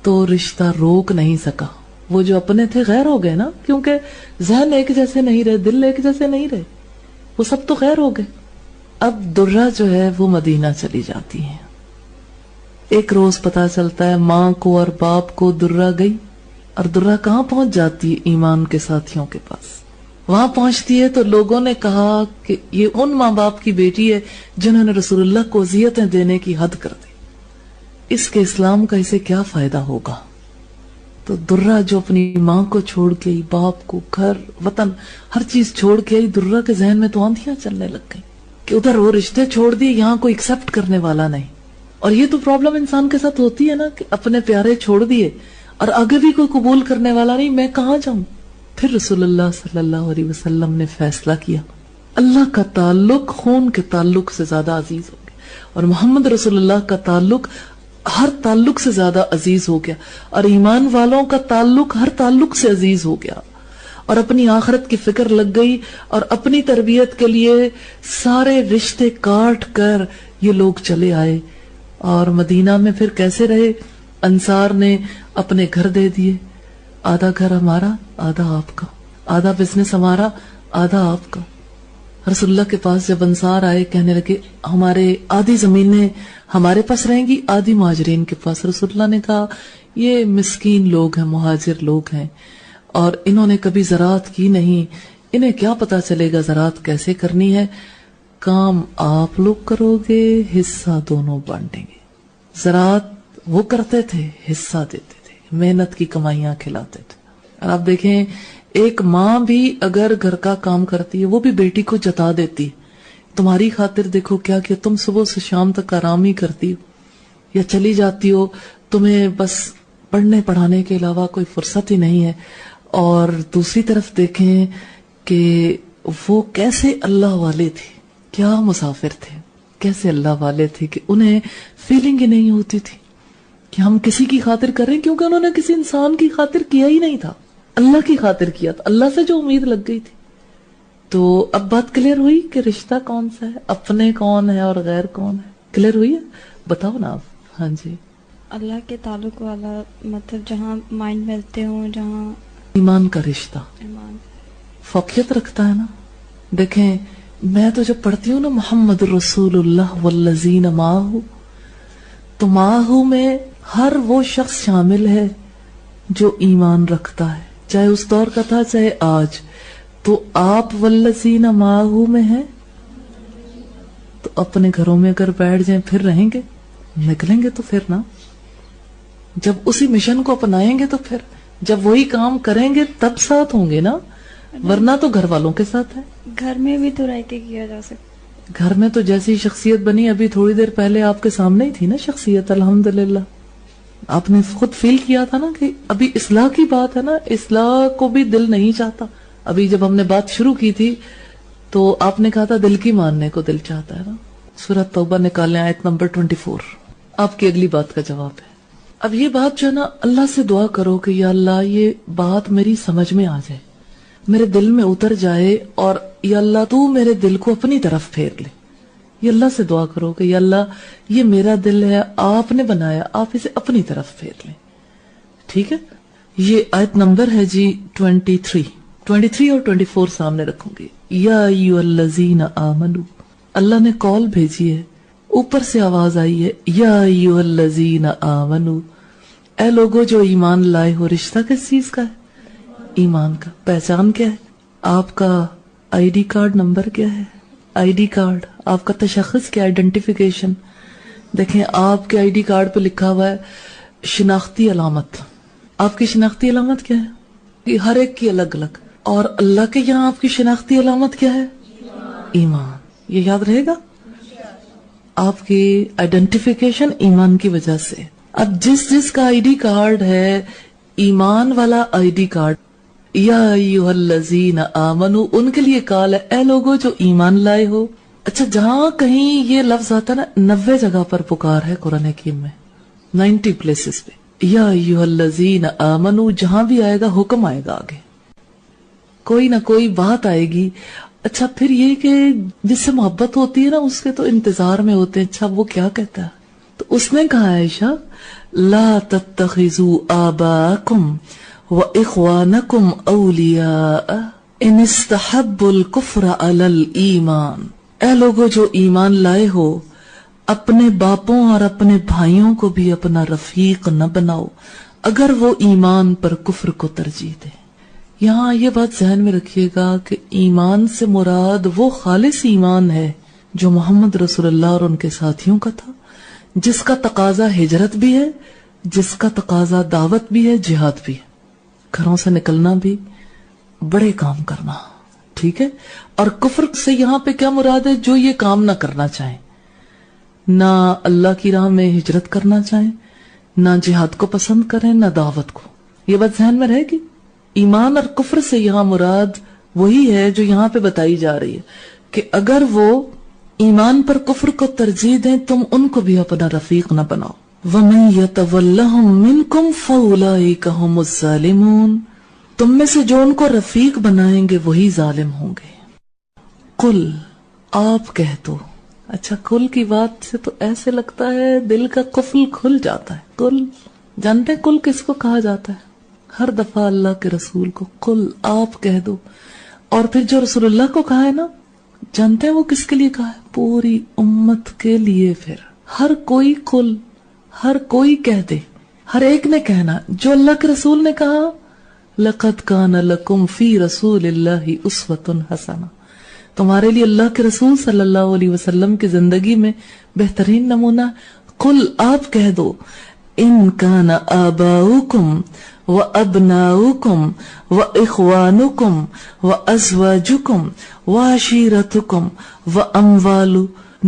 تو رشتہ روک نہیں سکا. وہ جو اپنے تھے غیر ہو گئے نا, کیونکہ ذہن ایک جیسے نہیں رہے, دل ایک جیسے نہیں رہے, وہ سب تو غیر ہو گئے. اب درہ جو ہے وہ مدینہ چلی جاتی ہیں. ایک روز پتا چلتا ہے ماں کو اور باپ کو درہ گئی, اور درہ کہاں پہنچ جاتی ہے؟ ایمان کے ساتھیوں کے پاس. وہاں پہنچتی ہے تو لوگوں نے کہا کہ یہ ان ماں باپ کی بیٹی ہے جنہوں نے رسول اللہ کو اذیتیں دینے کی حد کر دی، اس کے اسلام کا اسے کیا فائدہ ہوگا؟ تو درہ جو اپنی ماں کو چھوڑ کے آئی، باپ کو، گھر، وطن، ہر چیز چھوڑ کے آئی، درہ کے ذہن میں تو آندھیاں چلنے لگ گئی کہ ادھر وہ رشتے چھوڑ دیے، یہاں کوئی ایکسپٹ کرنے والا نہیں. اور یہ تو پرابلم انسان کے ساتھ ہوتی ہے نا کہ اپنے پیارے چھوڑ دیے اور آگے بھی کوئی قبول کرنے والا نہیں، میں کہاں جاؤں؟ پھر رسول اللہ صلی اللہ علیہ وسلم نے فیصلہ کیا اللہ کا تعلق خون کے تعلق سے زیادہ عزیز ہو گیا، اور محمد رسول اللہ کا تعلق ہر تعلق سے زیادہ عزیز ہو گیا، اور ایمان والوں کا تعلق ہر تعلق سے عزیز ہو گیا، اور اپنی آخرت کی فکر لگ گئی، اور اپنی تربیت کے لیے سارے رشتے کاٹ کر یہ لوگ چلے آئے. اور مدینہ میں پھر کیسے رہے؟ انصار نے اپنے گھر دے دیے، آدھا گھر ہمارا آدھا آپ کا، آدھا بزنس ہمارا آدھا آپ کا. رسول اللہ کے پاس جب انصار آئے کہنے لگے ہمارے آدھی زمینیں ہمارے پاس رہیں گی، آدھی مہاجرین کے پاس. رسول اللہ نے کہا یہ مسکین لوگ ہیں، مہاجر لوگ ہیں، اور انہوں نے کبھی زراعت کی نہیں، انہیں کیا پتا چلے گا زراعت کیسے کرنی ہے، کام آپ لوگ کرو گے، حصہ دونوں بانٹیں گے. زراعت وہ کرتے تھے، حصہ دیتے تھے، محنت کی کمائیاں کھلاتے تھے. اور آپ دیکھیں ایک ماں بھی اگر گھر کا کام کرتی ہے وہ بھی بیٹی کو جتا دیتی، تمہاری خاطر دیکھو کیا کہ تم صبح سے شام تک آرام ہی کرتی ہو یا چلی جاتی ہو، تمہیں بس پڑھنے پڑھانے کے علاوہ کوئی فرصت ہی نہیں ہے. اور دوسری طرف دیکھیں کہ وہ کیسے اللہ والے تھے، کیا مسافر تھے، کیسے اللہ والے تھے کہ انہیں فیلنگ ہی نہیں ہوتی تھی کہ ہم کسی کی خاطر کر رہے ہیں، کیونکہ انہوں نے کسی انسان کی خاطر کیا ہی نہیں تھا، اللہ کی خاطر کیا تھا، اللہ سے جو امید لگ گئی تھی. تو اب بات کلیئر ہوئی کہ رشتہ کون سا ہے، اپنے کون ہے اور غیر کون ہے، کلیئر ہوئی ہے؟ بتاؤ نا آپ. ہاں جی، اللہ کے تعلق والا مطلب جہاں مائنڈ ملتے ہوں، جہاں ایمان کا رشتہ ایمان فوقیت رکھتا ہے نا. دیکھیں میں تو جب پڑھتی ہوں نا محمد رسول اللہ والذین معہ، تو معہ میں ہر وہ شخص شامل ہے جو ایمان رکھتا ہے، چاہے اس دور کا تھا چاہے آج. تو آپ والذین معہ میں ہیں تو اپنے گھروں میں اگر بیٹھ جائیں پھر رہیں گے، نکلیں گے تو پھر نا، جب اسی مشن کو اپنائیں گے تو پھر جب وہی کام کریں گے تب ساتھ ہوں گے نا، ورنہ تو گھر والوں کے ساتھ ہے. گھر میں بھی تو رہ کے کیا جا سکتا. گھر میں تو جیسی شخصیت بنی ابھی تھوڑی دیر پہلے آپ کے سامنے ہی تھی نا شخصیت، الحمدللہ. آپ نے خود فیل کیا تھا نا کہ ابھی اصلاح کی بات ہے نا، اصلاح کو بھی دل نہیں چاہتا. ابھی جب ہم نے بات شروع کی تھی تو آپ نے کہا تھا دل کی ماننے کو دل چاہتا ہے نا. سورۃ توبہ نکالیں آیت نمبر 24، آپ کی اگلی بات کا جواب ہے. اب یہ بات جو ہے نا اللہ سے دعا کرو کہ یا اللہ یہ بات میری سمجھ میں آ جائے، میرے دل میں اتر جائے، اور یا اللہ تو میرے دل کو اپنی طرف پھیر لے. یہ اللہ سے دعا کرو کہ یا اللہ یہ میرا دل ہے، آپ نے بنایا، آپ اسے اپنی طرف پھیر لیں. ٹھیک ہے، یہ آیت نمبر ہے جی 23 اور 24 سامنے رکھوں گی. یا ایھا الذین آمنو، اللہ نے کال بھیجی ہے، اوپر سے آواز آئی ہے یا ایھا الذین آمنو، اے لوگو جو ایمان لائے ہو. رشتہ کس چیز کا ہے؟ ایمان کا. پہچان کیا ہے؟ آپ کا آئی ڈی کارڈ نمبر کیا ہے؟ I D card. آپ کا تشخص کیا؟ آئیڈینٹیفیکیشن. دیکھیں آپ کے آئی ڈی کارڈ پہ لکھا ہوا ہے شناختی علامت. آپ کی شناختی علامت کیا ہے؟ یہ ہر ایک کی الگ الگ. اور اللہ کے یہاں آپ کی شناختی علامت کیا ہے؟ ایمان. یہ یاد رہے گا، آپ کی آئیڈینٹیفیکیشن ایمان کی وجہ سے. اب جس کا آئی ڈی کارڈ ہے ایمان والا آئی ڈی کارڈ، یا ایھا الذین آمنو، ان کے لیے کال ہے اے لوگو جو ایمان لائے ہو. اچھا جہاں کہیں یہ لفظ آتا نا 90 جگہ پر پکار ہے قرآن حکیم میں، 90 پلیسز پہ یا ایھا الذین آمنو، جہاں بھی آئے گا حکم آئے گا، آگے کوئی نہ کوئی بات آئے گی. اچھا پھر یہ کہ جس سے محبت ہوتی ہے نا اس کے تو انتظار میں ہوتے ہیں. اچھا وہ کیا کہتا ہے؟ تو اس نے کہا عائشہ لا تتخذوا آباءکم واخوانکم اولیاء ان استحبوا الکفر علی الایمان. اے لوگو جو ایمان لائے ہو، اپنے باپوں اور اپنے بھائیوں کو بھی اپنا رفیق نہ بناؤ اگر وہ ایمان پر کفر کو ترجیح دے. یہاں یہ بات ذہن میں رکھیے گا کہ ایمان سے مراد وہ خالص ایمان ہے جو محمد رسول اللہ اور ان کے ساتھیوں کا تھا، جس کا تقاضا ہجرت بھی ہے، جس کا تقاضا دعوت بھی ہے، جہاد بھی ہے، گھروں سے نکلنا بھی، بڑے کام کرنا، ٹھیک ہے. اور کفر سے یہاں پہ کیا مراد ہے؟ جو یہ کام نہ کرنا چاہیں، نہ اللہ کی راہ میں ہجرت کرنا چاہیں، نہ جہاد کو پسند کریں، نہ دعوت کو. یہ بات ذہن میں رہے گی. ایمان اور کفر سے یہاں مراد وہی ہے جو یہاں پہ بتائی جا رہی ہے کہ اگر وہ ایمان پر کفر کو ترجیح دیں تم ان کو بھی اپنا رفیق نہ بناؤ. وَمَن يَتَوَلَّهُم مِّنكُمْ فَأُولَٰئِكَ هُمُ الظَّالِمُونَ، تم میں سے جو ان کو رفیق بنائیں گے وہی ظالم ہوں گے. قل، آپ کہہ دو. اچھا، قل کی بات سے تو ایسے لگتا ہے دل کا قفل کھل جاتا ہے. قل، جانتے ہیں قل کس کو کہا جاتا ہے؟ ہر دفعہ اللہ کے رسول کو قل، آپ کہہ دو. اور پھر جو رسول اللہ کو کہا ہے نا، جانتے ہیں وہ کس کے لیے کہا ہے؟ پوری امت کے لیے. پھر ہر کوئی قل، ہر کوئی کہہ دے، ہر ایک نے کہنا. جو اللہ کے رسول نے کہا لَقَدْ كَانَ لَكُمْ فِي رَسُولِ اللَّهِ أُسْوَةٌ حَسَنَةٌ، تمہارے لیے اللہ کے رسول صلی اللہ علیہ وسلم کی زندگی میں بہترین نمونہ. قل، آپ کہہ دو، ان کان آباؤکم وابناؤکم واخوانکم وازواجکم وعشیرتکم واموال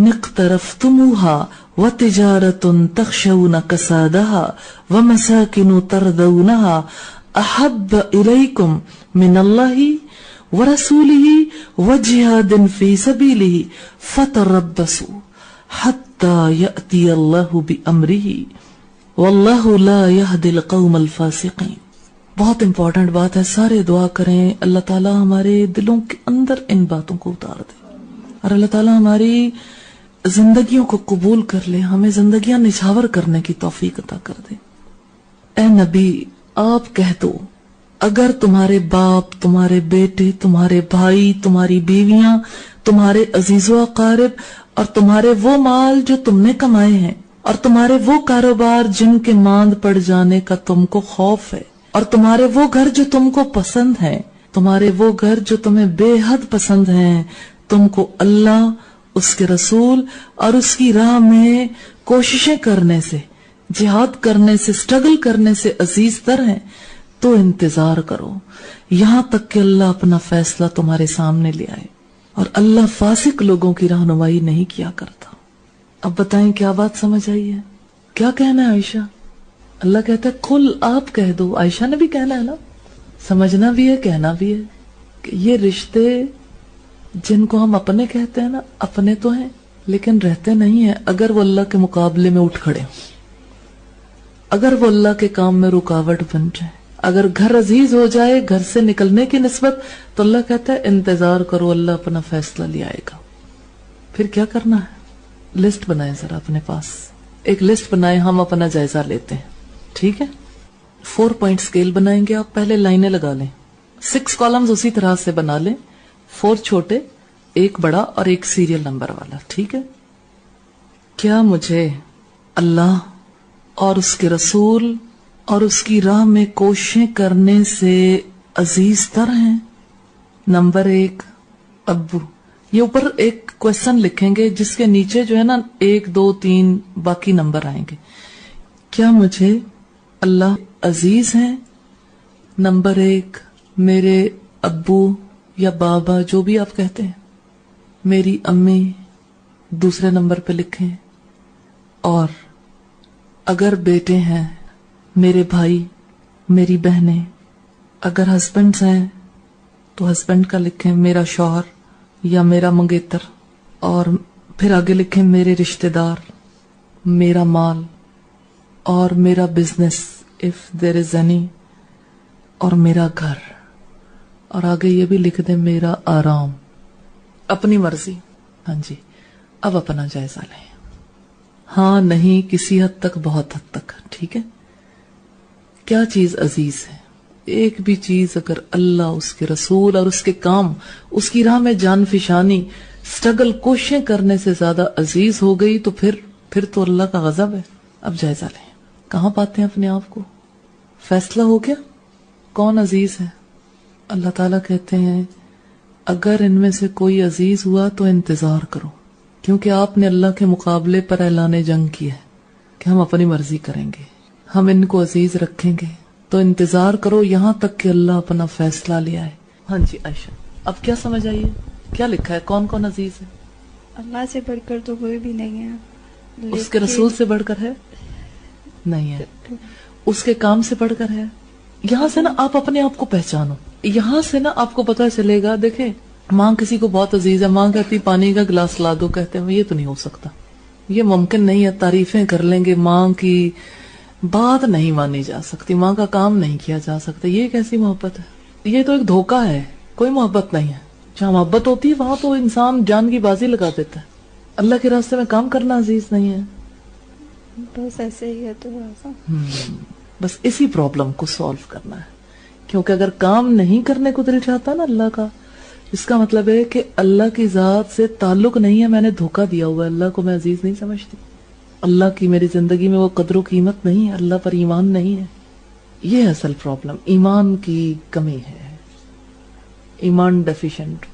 اقترفتموها وتجارۃ تخشون کسادها ومساکن ترضونها احب الیکم من اللہ ورسولہ وجہاد فی سبیلہ فتربصوا حتی یأتی اللہ بامرہ واللہ لا یہدی القوم الفاسقین. بہت امپورٹنٹ بات ہے، سارے دعا کریں اللہ تعالیٰ ہمارے دلوں کے اندر ان باتوں کو اتار دے اور اللہ تعالیٰ ہماری زندگیوں کو قبول کر لے، ہمیں زندگیاں نچھاور کرنے کی توفیق عطا کر دے. اے نبی، آپ کہہ دو، اگر تمہارے باپ، تمہارے بیٹے، تمہارے بھائی، تمہاری بیویاں، تمہارے عزیز و اقارب اور تمہارے وہ مال جو تم نے کمائے ہیں اور تمہارے وہ کاروبار جن کے ماند پڑ جانے کا تم کو خوف ہے اور تمہارے وہ گھر جو تم کو پسند ہیں، تمہارے وہ گھر جو تمہیں بے حد پسند ہیں، تم کو اللہ، اس کے رسول اور اس کی راہ میں کوششیں کرنے سے، جہاد کرنے سے، سٹرگل کرنے سے عزیز تر ہیں، تو انتظار کرو یہاں تک کہ اللہ اپنا فیصلہ تمہارے سامنے لے آئے. اور اللہ فاسق لوگوں کی رہنمائی نہیں کیا کرتا. اب بتائیں کیا بات سمجھ آئی ہے؟ کیا کہنا ہے عائشہ؟ اللہ کہتا ہے قل، آپ کہہ دو. عائشہ نے بھی کہنا ہے نا، سمجھنا بھی ہے، کہنا بھی ہے کہ یہ رشتے جن کو ہم اپنے کہتے ہیں نا، اپنے تو ہیں لیکن رہتے نہیں ہیں اگر وہ اللہ کے مقابلے میں اٹھ کھڑے، اگر وہ اللہ کے کام میں رکاوٹ بن جائے، اگر گھر عزیز ہو جائے گھر سے نکلنے کی نسبت، تو اللہ کہتا ہے انتظار کرو، اللہ اپنا فیصلہ لے آئے گا. پھر کیا کرنا ہے؟ لسٹ بنائیں ذرا اپنے پاس، ایک لسٹ بنائیں، ہم اپنا جائزہ لیتے ہیں، ٹھیک ہے؟ 4 پوائنٹ اسکیل بنائیں گے آپ، پہلے لائنیں لگا لیں، 6 کالمز اسی طرح سے بنا لیں، 4 چھوٹے، 1 بڑا اور 1 سیریل نمبر والا، ٹھیک ہے؟ کیا مجھے اللہ اور اس کے رسول اور اس کی راہ میں کوششیں کرنے سے عزیز تر ہیں؟ نمبر 1، ابو. یہ اوپر ایک کوشچن لکھیں گے جس کے نیچے جو ہے نا 1 2 3 باقی نمبر آئیں گے. کیا مجھے اللہ عزیز ہیں؟ نمبر 1، میرے ابو یا بابا جو بھی آپ کہتے ہیں، میری امی دوسرے نمبر پہ لکھیں. اور اگر بیٹے ہیں، میرے بھائی، میری بہنیں. اگر ہسبینڈز ہیں تو ہسبینڈ کا لکھیں، میرا شوہر یا میرا منگیتر. اور پھر آگے لکھیں میرے رشتہ دار، میرا مال اور میرا business if there is any، اور میرا گھر. اور آگے یہ بھی لکھ دیں میرا آرام، اپنی مرضی. ہاں جی، اب اپنا جائزہ لیں. ہاں نہیں، کسی حد تک، بہت حد تک، ٹھیک ہے؟ کیا چیز عزیز ہے؟ ایک بھی چیز اگر اللہ، اس کے رسول اور اس کے کام، اس کی راہ میں جان فشانی، سٹرگل، کوششیں کرنے سے زیادہ عزیز ہو گئی تو پھر تو اللہ کا غضب ہے. اب جائزہ لیں، کہاں پاتے ہیں اپنے آپ کو؟ فیصلہ ہو گیا کون عزیز ہے؟ اللہ تعالیٰ کہتے ہیں اگر ان میں سے کوئی عزیز ہوا تو انتظار کرو، کیونکہ آپ نے اللہ کے مقابلے پر اعلان جنگ کیا ہے کہ ہم اپنی مرضی کریں گے، ہم ان کو عزیز رکھیں گے، تو انتظار کرو یہاں تک کہ اللہ اپنا فیصلہ لے آئے۔ ہاں جی عائشہ، اب کیا سمجھ آئیے کیا لکھا ہے، کون کون عزیز ہے؟ اللہ سے بڑھ کر تو کوئی بھی نہیں ہے، اس کے رسول سے بڑھ کر ہے؟ نہیں ہے۔ اس کے کام سے بڑھ کر ہے؟ یہاں سے نا آپ اپنے آپ کو پہچانو، یہاں سے نا آپ کو پتہ چلے گا۔ دیکھیں ماں کسی کو بہت عزیز ہے، ماں کہتی پانی کا گلاس لا دو، کہتے ہیں یہ تو نہیں ہو سکتا، یہ ممکن نہیں ہے، تعریفیں کر لیں گے، ماں کی بات نہیں مانی جا سکتی، ماں کا کام نہیں کیا جا سکتا، یہ کیسی محبت ہے؟ یہ تو ایک دھوکہ ہے، کوئی محبت نہیں ہے۔ جہاں محبت ہوتی ہے وہاں تو انسان جان کی بازی لگا دیتا ہے۔ اللہ کے راستے میں کام کرنا عزیز نہیں ہے۔ بس ایسے ہی ہے تو ایسا بس اسی پرابلم کو سالو کرنا ہے، کیونکہ اگر کام نہیں کرنے کو دل چاہتا نا اللہ کا، اس کا مطلب ہے کہ اللہ کی ذات سے تعلق نہیں ہے، میں نے دھوکہ دیا ہوا ہے، اللہ کو میں عزیز نہیں سمجھتی، اللہ کی میری زندگی میں وہ قدر و قیمت نہیں ہے، اللہ پر ایمان نہیں ہے۔ یہ اصل پرابلم ایمان کی کمی ہے، ایمان ڈیفیشنٹ،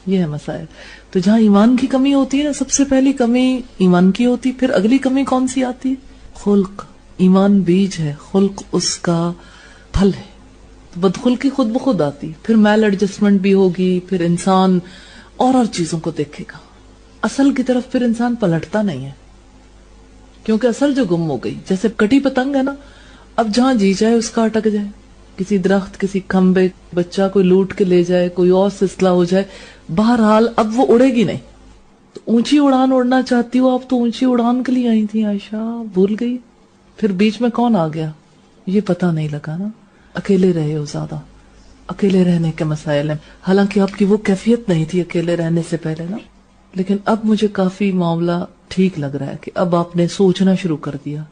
یہ ہے مسائل۔ تو جہاں ایمان کی کمی ہوتی ہے نا، سب سے پہلی کمی ایمان کی ہوتی، پھر اگلی کمی کون سی آتی ہے؟ خلق۔ ایمان بیج ہے، خلق اس کا پھل ہے، تو بدخلقی خود بخود آتی، پھر میل ایڈجسٹمنٹ بھی ہوگی، پھر انسان اور چیزوں کو دیکھے گا، اصل کی طرف پھر انسان پلٹتا نہیں ہے، کیونکہ اصل جو گم ہو گئی، جیسے کٹی پتنگ ہے نا، اب جہاں جی جائے اس کا اٹک جائے، کسی درخت، کسی کھمبے، بچہ کوئی لوٹ کے لے جائے، کوئی اور سلسلہ ہو جائے، بہرحال اب وہ اڑے گی نہیں۔ تو اونچی اڑان اڑنا چاہتی ہو آپ، تو اونچی اڑان کے لیے آئی تھی عائشہ، بھول گئی؟ پھر بیچ میں کون آ گیا یہ پتہ نہیں لگا نا، اکیلے رہے ہو زیادہ، اکیلے رہنے کے مسائل ہیں، حالانکہ آپ کی وہ کیفیت نہیں تھی اکیلے رہنے سے پہلے نا، لیکن اب مجھے کافی معاملہ ٹھیک لگ رہا ہے کہ اب آپ نے سوچنا شروع کر دیا۔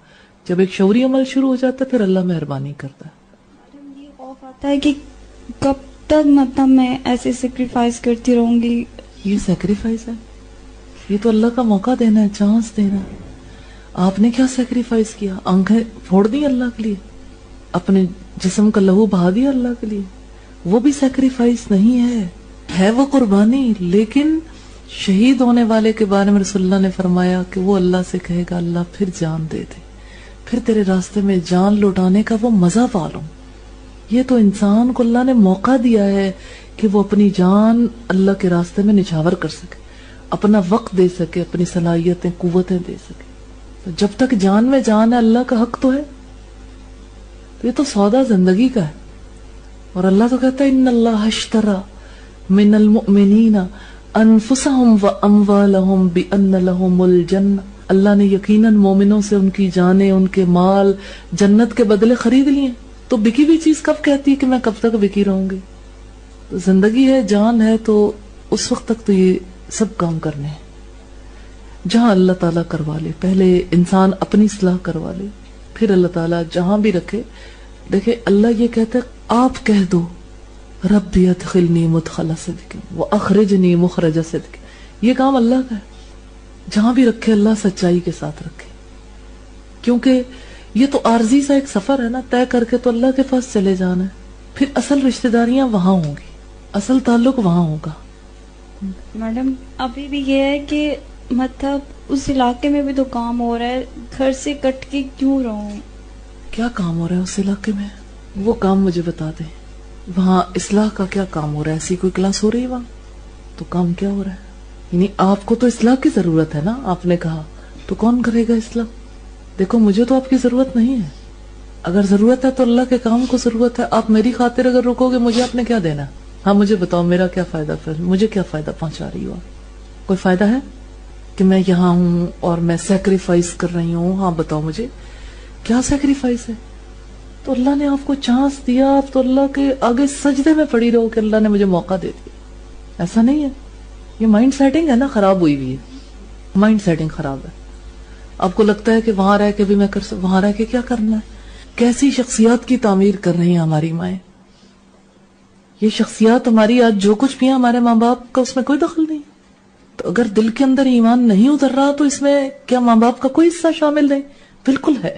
جب ایک شعوری عمل شروع ہو جاتا ہے پھر اللہ مہربانی کرتا ہے۔ یہ خوف آتا ہے کہ کب تک مطلب میں ایسے سیکریفائس کرتی رہوں گی۔ یہ سیکریفائس ہے، یہ تو اللہ کا موقع دینا ہے، چانس دینا ہے۔ آپ نے کیا سیکریفائس کیا؟ آنکھیں پھوڑ دی اللہ کے لیے، اپنے جسم کا لہو بہا دیا اللہ کے لیے، وہ بھی سیکریفائس نہیں ہے وہ قربانی۔ لیکن شہید ہونے والے کے بارے میں رسول اللہ نے فرمایا کہ وہ اللہ سے کہے گا اللہ پھر جان دے دے، پھر تیرے راستے میں جان لوٹانے کا وہ مزہ پالوں۔ یہ تو انسان کو اللہ نے موقع دیا ہے کہ وہ اپنی جان اللہ کے راستے میں نچھاور کر سکے، اپنا وقت دے سکے، اپنی صلاحیتیں قوتیں دے سکے۔ تو جب تک جان میں جان ہے اللہ کا حق تو ہے، تو یہ تو سودا زندگی کا ہے۔ اور اللہ تو کہتا ہے ان اللہ اشترى من المؤمنین انفسهم واموالهم بان لهم الجنہ، اللہ نے یقیناً مومنوں سے ان کی جانیں، ان کے مال جنت کے بدلے خرید لیے۔ تو بکی ہوئی چیز کب کہتی ہے کہ میں کب تک بکی رہوں گی؟ تو زندگی ہے، جان ہے، تو اس وقت تک تو یہ سب کام کرنے ہیں جہاں اللہ تعالیٰ کروا لے۔ پہلے انسان اپنی اصلاح کروا لے، پھر اللہ تعالیٰ جہاں بھی رکھے۔ دیکھیں اللہ یہ کہتا ہے آپ کہہ دو ربی ادخلنی مدخل صدق واخرجنی مخرج صدق، یہ کام اللہ کا ہے۔ جہاں بھی رکھے اللہ سچائی کے ساتھ رکھے، کیونکہ یہ تو عارضی سا ایک سفر ہے نا، طے کر کے تو اللہ کے پاس چلے جانا ہے، پھر اصل رشتہ داریاں وہاں ہوں گی، اصل تعلق وہاں ہوگا۔ میڈم ابھی بھی یہ ہے کہ مطلب اس علاقے میں بھی تو کام ہو رہا ہے، گھر سے کٹ کے کیوں رہوں؟ کیا کام ہو رہا ہے اس علاقے میں؟ وہ کام مجھے بتا دیں، وہاں اصلاح کا کیا کام ہو رہا ہے؟ ایسی کوئی کلاس ہو رہی ہے وہاں؟ تو کام کیا ہو رہا ہے؟ یعنی آپ کو تو اصلاح کی ضرورت ہے نا، آپ نے کہا، تو کون کرے گا اصلاح؟ دیکھو مجھے تو آپ کی ضرورت نہیں ہے، اگر ضرورت ہے تو اللہ کے کام کو ضرورت ہے۔ آپ میری خاطر اگر رکو گے مجھے آپ نے کیا دینا؟ ہاں مجھے بتاؤ میرا کیا فائدہ، پھر مجھے کیا فائدہ پہنچا رہی ہو؟ کوئی فائدہ ہے کہ میں یہاں ہوں اور میں سیکریفائس کر رہی ہوں؟ ہاں بتاؤ مجھے کیا سیکریفائس ہے؟ تو اللہ نے آپ کو چانس دیا، آپ تو اللہ کے آگے سجدے میں پڑی رہو کہ اللہ نے مجھے موقع دے دیا۔ ایسا نہیں ہے، یہ مائنڈ سیٹنگ ہے نا، خراب ہوئی ہوئی ہے، مائنڈ سیٹنگ خراب ہے۔ آپ کو لگتا ہے کہ وہاں رہ کے بھی میں کر سکتا، وہاں رہ کے کیا کرنا ہے؟ کیسی شخصیات کی تعمیر کر رہی ہیں ہماری مائیں؟ یہ شخصیات ہماری آج جو کچھ بھی ہیں ہمارے ماں باپ کا اس میں کوئی دخل نہیں۔ تو اگر دل کے اندر ایمان نہیں اتر رہا تو اس میں کیا ماں باپ کا کوئی حصہ شامل نہیں؟ بالکل ہے،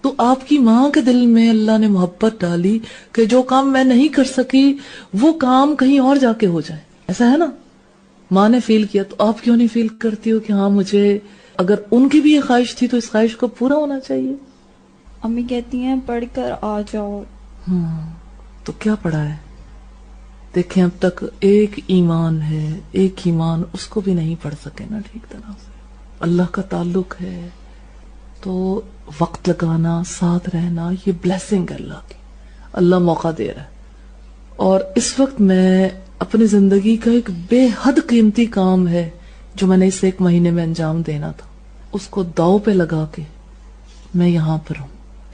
تو آپ کی ماں کے دل میں اللہ نے محبت ڈالی کہ جو کام میں نہیں کر سکی وہ کام کہیں اور جا کے ہو جائے. ایسا ہے نا, ماں نے فیل کیا تو آپ کیوں نہیں فیل کرتی ہو کہ ہاں مجھے, اگر ان کی بھی یہ خواہش تھی تو اس خواہش کو پورا ہونا چاہیے. امی کہتی ہیں پڑھ کر آ جاؤ. تو کیا پڑھا ہے؟ دیکھیں اب تک ایک ایمان ہے, ایک ایمان اس کو بھی نہیں پڑھ سکے نا ٹھیک طرح سے. اللہ کا تعلق ہے تو وقت لگانا, ساتھ رہنا, یہ بلیسنگ ہے اللہ کی, اللہ موقع دے رہا ہے. اور اس وقت میں اپنی زندگی کا ایک بے حد قیمتی کام ہے جو میں نے اس 1 مہینے میں انجام دینا تھا, اس کو داؤ پہ لگا کے میں یہاں پر ہوں.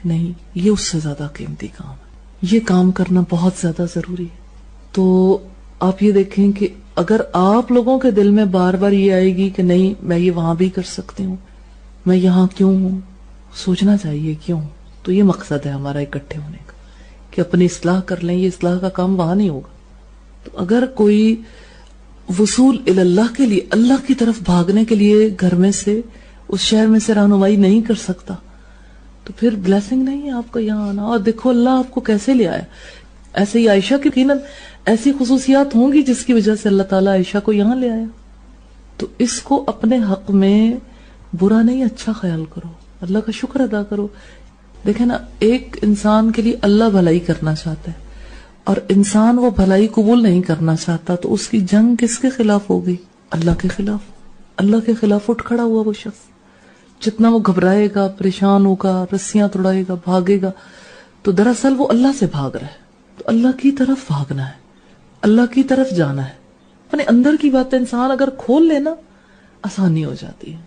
نہیں, یہ اس سے زیادہ قیمتی کام ہے, یہ کام کرنا بہت زیادہ ضروری ہے. تو آپ یہ دیکھیں کہ اگر آپ لوگوں کے دل میں بار بار یہ آئے گی کہ نہیں میں یہ وہاں بھی کر سکتی ہوں, میں یہاں کیوں ہوں, سوچنا چاہیے کیوں. تو یہ مقصد ہے ہمارا اکٹھے ہونے کا کہ اپنی اصلاح کر لیں. یہ اصلاح کا کام وہاں نہیں ہوگا. تو اگر کوئی وصول اللہ کے لیے, اللہ کی طرف بھاگنے کے لیے گھر میں سے, اس شہر میں سے رہنمائی نہیں کر سکتا تو پھر بلیسنگ نہیں ہے آپ کا یہاں آنا. اور دیکھو اللہ آپ کو کیسے لے آیا. ایسے ہی عائشہ کی یقیناً ایسی خصوصیات ہوں گی جس کی وجہ سے اللہ تعالیٰ عائشہ کو یہاں لے آیا. تو اس کو اپنے حق میں برا نہیں, اچھا خیال کرو, اللہ کا شکر ادا کرو. دیکھیں نا, ایک انسان کے لیے اللہ بھلائی کرنا چاہتا ہے اور انسان وہ بھلائی قبول نہیں کرنا چاہتا, تو اس کی جنگ کس کے خلاف ہوگی؟ اللہ کے خلاف. اللہ کے خلاف اٹھ کھڑا ہوا وہ شخص. جتنا وہ گھبرائے گا, پریشان ہوگا, رسیاں توڑائے گا, بھاگے گا, تو دراصل وہ اللہ سے بھاگ رہا ہے. تو اللہ کی طرف بھاگنا ہے, اللہ کی طرف جانا ہے. اپنے اندر کی بات انسان اگر کھول لینا آسانی ہو جاتی ہے.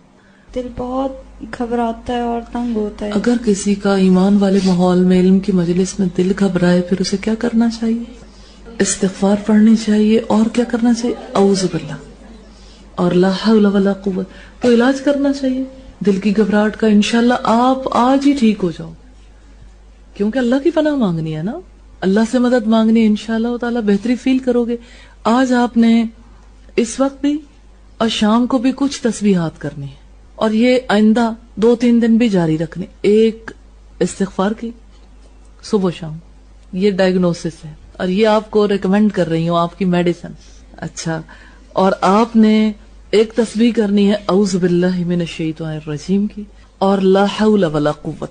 دل بہت گھبراتا ہے اور تنگ ہوتا ہے. اگر کسی کا ایمان والے ماحول میں, علم کی مجلس میں دل گھبرائے, پھر اسے کیا کرنا چاہیے؟ استغفار پڑھنی چاہیے. اور کیا کرنا چاہیے؟ اعوذ باللہ اور لا حول ولا قوت. تو علاج کرنا چاہیے دل کی گھبراہٹ کا. انشاءاللہ آپ آج ہی ٹھیک ہو جاؤ, کیونکہ اللہ کی پناہ مانگنی ہے نا, اللہ سے مدد مانگنی ہے. انشاءاللہ تعالیٰ بہتری فیل کرو گے. آج آپ نے اس وقت بھی اور شام کو بھی کچھ تسبیحات کرنی ہے, اور یہ آئندہ 2-3 دن بھی جاری رکھنے. ایک استغفار کی صبح شام, یہ ڈائگنوسس ہے, اور یہ آپ کو ریکمینڈ کر رہی ہوں, آپ کی میڈیسن. اچھا, اور آپ نے ایک تسبیح کرنی ہے اعوذ باللہ من الشیطان الرجیم کی, اور لا حول ولا قوت.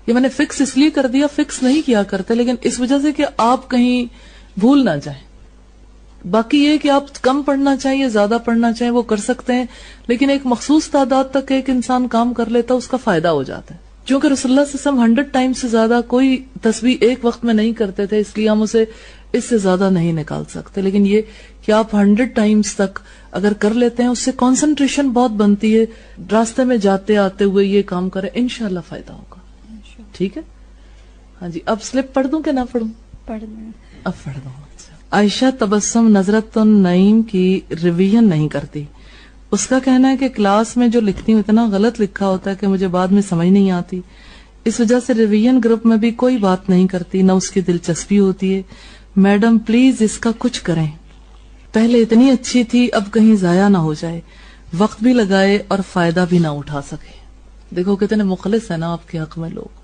یہ میں نے فکس اس لیے کر دیا, فکس نہیں کیا کرتے, لیکن اس وجہ سے کہ آپ کہیں بھول نہ جائیں. باقی یہ کہ آپ کم پڑھنا چاہیے, زیادہ پڑھنا چاہیں, وہ کر سکتے ہیں, لیکن ایک مخصوص تعداد تک ایک انسان کام کر لیتا, اس کا فائدہ ہو جاتا ہے. چونکہ رسول اللہ صلی اللہ علیہ وسلم 100 ٹائم سے زیادہ کوئی تسبیح ایک وقت میں نہیں کرتے تھے, اس لیے ہم اسے اس سے زیادہ نہیں نکال سکتے. لیکن یہ کہ آپ 100 ٹائمز تک اگر کر لیتے ہیں, اس سے کنسنٹریشن بہت بنتی ہے. راستے میں جاتے آتے ہوئے یہ کام کریں, انشاءاللہ فائدہ ہوگا. ٹھیک ہے, ہاں جی. اب سلپ پڑھ دوں کہ نہ پڑھوں؟ پڑھ دیں. اب پڑھ دوں. عائشہ تبسم نظرت النعیم کی ریویژن نہیں کرتی. اس کا کہنا ہے کہ کلاس میں جو لکھتی ہوں اتنا غلط لکھا ہوتا ہے کہ مجھے بعد میں سمجھ نہیں آتی, اس وجہ سے ریویژن گروپ میں بھی کوئی بات نہیں کرتی, نہ اس کی دلچسپی ہوتی ہے. میڈم پلیز اس کا کچھ کریں, پہلے اتنی اچھی تھی, اب کہیں ضائع نہ ہو جائے, وقت بھی لگائے اور فائدہ بھی نہ اٹھا سکے. دیکھو کتنے مخلص ہیں نا آپ کے حق میں لوگ,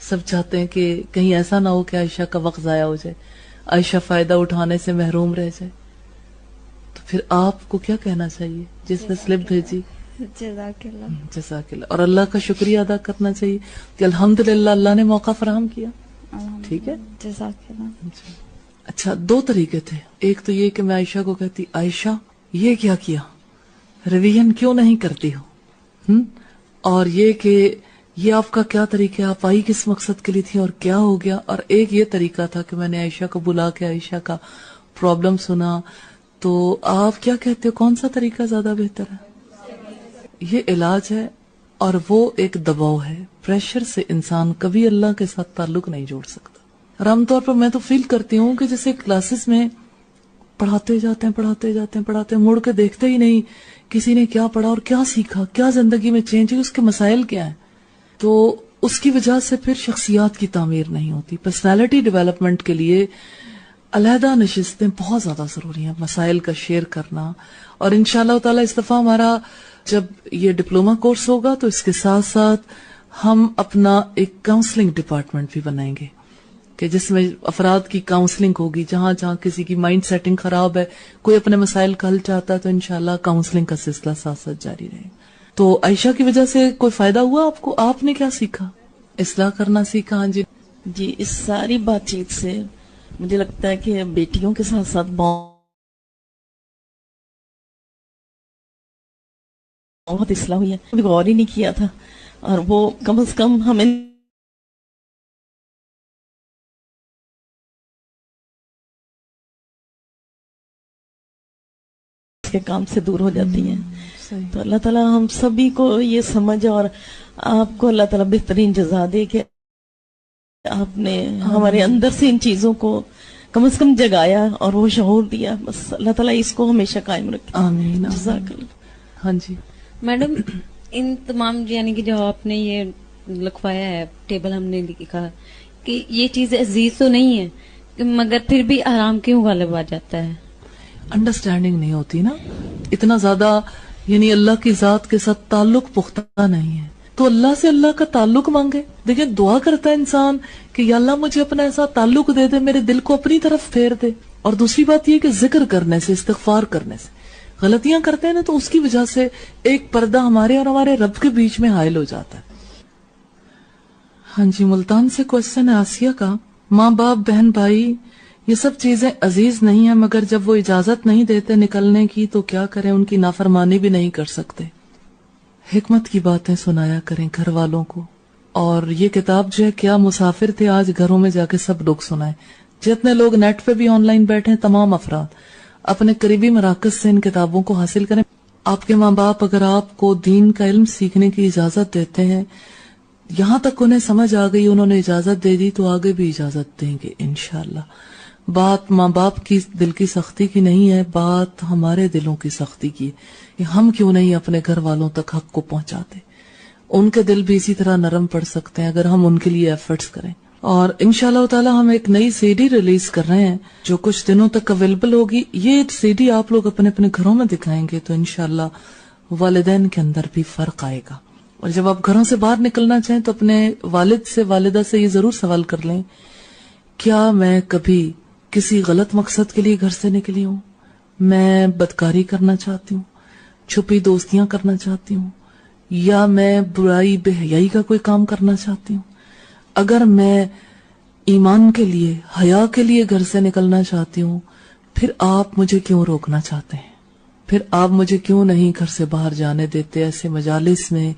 سب چاہتے ہیں کہ کہیں ایسا نہ ہو کہ عائشہ کا وقت ضائع ہو جائے, عائشہ فائدہ اٹھانے سے محروم رہ جائے. تو پھر آپ کو کیا کہنا چاہیے جس نے سلپ بھیجی؟ جزاک اللہ. جزاک اللہ. اور اللہ کا شکریہ ادا کرنا چاہیے کہ الحمدللہ اللہ نے موقع فراہم کیا. ٹھیک ہے, جزاک اللہ. اچھا, 2 طریقے تھے. ایک تو یہ کہ میں عائشہ کو کہتی عائشہ یہ کیا کیا, ریویژن کیوں نہیں کرتی ہو, اور یہ کہ یہ آپ کا کیا طریقہ, آپ آئی کس مقصد کے لیے تھی اور کیا ہو گیا. اور ایک یہ طریقہ تھا کہ میں نے عائشہ کو بلا کے عائشہ کا پرابلم سنا. تو آپ کیا کہتے ہو, کون سا طریقہ زیادہ بہتر ہے؟ یہ علاج ہے اور وہ ایک دباؤ ہے. پریشر سے انسان کبھی اللہ کے ساتھ تعلق نہیں جوڑ سکتا. اور عام طور پر میں تو فیل کرتی ہوں کہ جیسے کلاسز میں پڑھاتے جاتے ہیں, مڑ کے دیکھتے ہی نہیں کسی نے کیا پڑھا اور کیا سیکھا, کیا زندگی میں چینج ہے, اس کے مسائل کیا ہیں. تو اس کی وجہ سے پھر شخصیات کی تعمیر نہیں ہوتی. پرسنالٹی ڈیولپمنٹ کے لیے علیحدہ نشستیں بہت زیادہ ضروری ہیں, مسائل کا شیئر کرنا. اور انشاءاللہ تعالی اس دفعہ ہمارا جب یہ ڈپلوما کورس ہوگا تو اس کے ساتھ ساتھ ہم اپنا ایک کاؤنسلنگ ڈپارٹمنٹ بھی بنائیں گے کہ جس میں افراد کی کاؤنسلنگ ہوگی. جہاں جہاں کسی کی مائنڈ سیٹنگ خراب ہے, کوئی اپنے مسائل کا حل چاہتا ہے, تو انشاءاللہ کاؤنسلنگ کا سلسلہ ساتھ ساتھ جاری رہے. تو عائشہ کی وجہ سے کوئی فائدہ ہوا آپ کو؟ آپ نے کیا سیکھا؟ اصلاح کرنا سیکھا؟ ہاں جی. جی, اس ساری بات چیت سے مجھے لگتا ہے کہ بیٹیوں کے ساتھ ساتھ بہت اصلاح ہوئی ہے. کبھی غور ہی نہیں کیا تھا, اور وہ کم از کم ہمیں کے کام سے دور ہو جاتی ہیں. تو اللہ تعالیٰ ہم سبھی کو یہ سمجھ, اور آپ کو اللہ تعالیٰ بہترین جزا دے کہ آپ نے ہمارے اندر سے ان چیزوں کو کم از کم جگایا اور وہ شعور دیا. بس اللہ تعالیٰ اس کو ہمیشہ قائم رکھے. آمین. جزاک اللہ. ہاں جی میڈم, ان تمام یعنی کہ جو آپ نے یہ لکھوایا ہے ٹیبل, ہم نے لکھا کہ یہ چیز عزیز تو نہیں ہے مگر پھر بھی آرام کیوں غالب آ جاتا ہے؟ انڈرسٹینڈنگ نہیں ہوتی نا, اتنا زیادہ یعنی اللہ کی ذات کے ساتھ تعلق پختہ نہیں ہے. تو اللہ سے اللہ کا تعلق مانگے. دیکھیں دعا کرتا ہے انسان کہ یا اللہ مجھے اپنا ایسا تعلق دے دے, میرے دل کو اپنی طرف پھیر دے. اور دوسری بات یہ کہ ذکر کرنے سے, استغفار کرنے سے, غلطیاں کرتے ہیں نا تو اس کی وجہ سے ایک پردہ ہمارے اور ہمارے رب کے بیچ میں حائل ہو جاتا ہے. ہاں جی, ملتان سے کوشچن ہے آسیہ کا. ماں باپ بہن بھائی یہ سب چیزیں عزیز نہیں ہیں, مگر جب وہ اجازت نہیں دیتے نکلنے کی تو کیا کریں؟ ان کی نافرمانی بھی نہیں کر سکتے. حکمت کی باتیں سنایا کریں گھر والوں کو. اور یہ کتاب جو ہے کیا مسافر تھے آج گھروں میں جا کے سب لوگ سنائیں. جتنے لوگ نیٹ پہ بھی آن لائن بیٹھے ہیں, تمام افراد اپنے قریبی مراکز سے ان کتابوں کو حاصل کریں. آپ کے ماں باپ اگر آپ کو دین کا علم سیکھنے کی اجازت دیتے ہیں, یہاں تک انہیں سمجھ آ گئی, انہوں نے اجازت دے دی, تو آگے بھی اجازت دیں گے انشاءاللہ. بات ماں باپ کی دل کی سختی کی نہیں ہے, بات ہمارے دلوں کی سختی کی ہے. ہم کیوں نہیں اپنے گھر والوں تک حق کو پہنچاتے؟ ان کے دل بھی اسی طرح نرم پڑ سکتے ہیں اگر ہم ان کے لیے ایفرٹس کریں. اور انشاءاللہ تعالی ہم ایک نئی سی ڈی ریلیز کر رہے ہیں جو کچھ دنوں تک اویلیبل ہوگی. یہ سی ڈی آپ لوگ اپنے اپنے گھروں میں دکھائیں گے تو انشاءاللہ والدین کے اندر بھی فرق آئے گا. اور جب آپ گھروں سے باہر نکلنا چاہیں تو اپنے والد سے, والدہ سے یہ ضرور سوال کر لیں, کیا میں کبھی کسی غلط مقصد کے لیے گھر سے نکلی ہوں؟ میں بدکاری کرنا چاہتی ہوں, چھپی دوستیاں کرنا چاہتی ہوں, یا میں برائی بے حیائی کا کوئی کام کرنا چاہتی ہوں؟ اگر میں ایمان کے لیے, حیا کے لیے گھر سے نکلنا چاہتی ہوں, پھر آپ مجھے کیوں روکنا چاہتے ہیں؟ پھر آپ مجھے کیوں نہیں گھر سے باہر جانے دیتے ایسے مجالس میں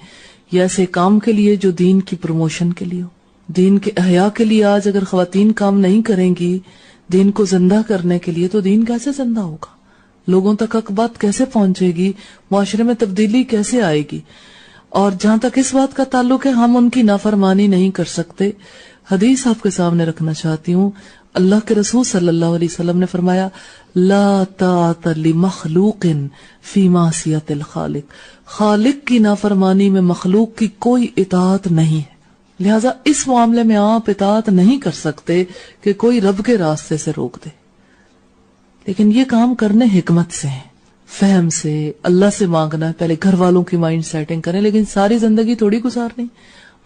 یا ایسے کام کے لیے جو دین کی پروموشن کے لیے ہو, دین کے احیا کے لیے؟ آج اگر خواتین کام نہیں کریں گی دین کو زندہ کرنے کے لیے تو دین کیسے زندہ ہوگا؟ لوگوں تک حق بات کیسے پہنچے گی؟ معاشرے میں تبدیلی کیسے آئے گی؟ اور جہاں تک اس بات کا تعلق ہے, ہم ان کی نافرمانی نہیں کر سکتے. حدیث آپ کے سامنے رکھنا چاہتی ہوں. اللہ کے رسول صلی اللہ علیہ وسلم نے فرمایا, لا طاعت لمخلوق فی معصیت الخالق. خالق کی نافرمانی میں مخلوق کی کوئی اطاعت نہیں ہے. لہٰذا اس معاملے میں آپ اطاعت نہیں کر سکتے کہ کوئی رب کے راستے سے روک دے. لیکن یہ کام کرنے حکمت سے ہیں, فہم سے, اللہ سے مانگنا ہے. پہلے گھر والوں کی مائنڈ سیٹنگ کریں, لیکن ساری زندگی تھوڑی گزارنی.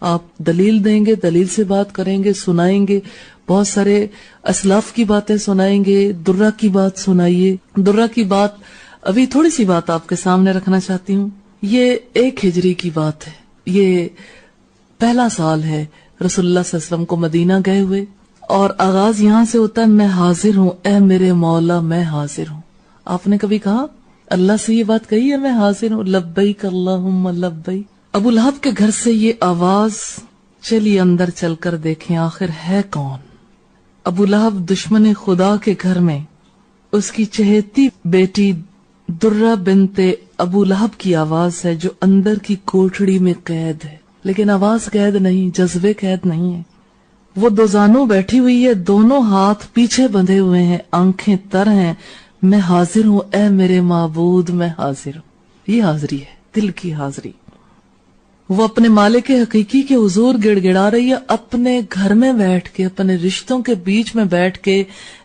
آپ دلیل دیں گے, دلیل سے بات کریں گے, سنائیں گے, بہت سارے اسلاف کی باتیں سنائیں گے. درہ کی بات سنائیے. درہ کی بات, ابھی تھوڑی سی بات آپ کے سامنے رکھنا چاہتی ہوں. یہ 1 ہجری کی بات ہے. یہ پہلا سال ہے رسول اللہ صلی اللہ علیہ وسلم کو مدینہ گئے ہوئے, اور آغاز یہاں سے ہوتا ہے, میں حاضر ہوں اے میرے مولا, میں حاضر ہوں. آپ نے کبھی کہا اللہ سے یہ بات کہی ہے, میں حاضر ہوں, لبیک اللہم لبیک؟ ابو لہب کے گھر سے یہ آواز چلی اندر چل کر دیکھیں آخر ہے کون. ابو لہب دشمن خدا کے گھر میں اس کی چہیتی بیٹی درہ بنت ابو لہب کی آواز ہے جو اندر کی کوٹڑی میں قید ہے. لیکن آواز قید نہیں, جذبے قید نہیں ہے. وہ دوزانوں بیٹھی ہوئی ہے, دونوں ہاتھ پیچھے بندھے ہوئے ہیں, آنکھیں تر ہیں, میں حاضر ہوں اے میرے معبود, میں حاضر ہوں. یہ حاضری ہے, دل کی حاضری. وہ اپنے مالک حقیقی کے حضور گڑ گڑا رہی ہے, اپنے گھر میں بیٹھ کے, اپنے رشتوں کے بیچ میں بیٹھ کے,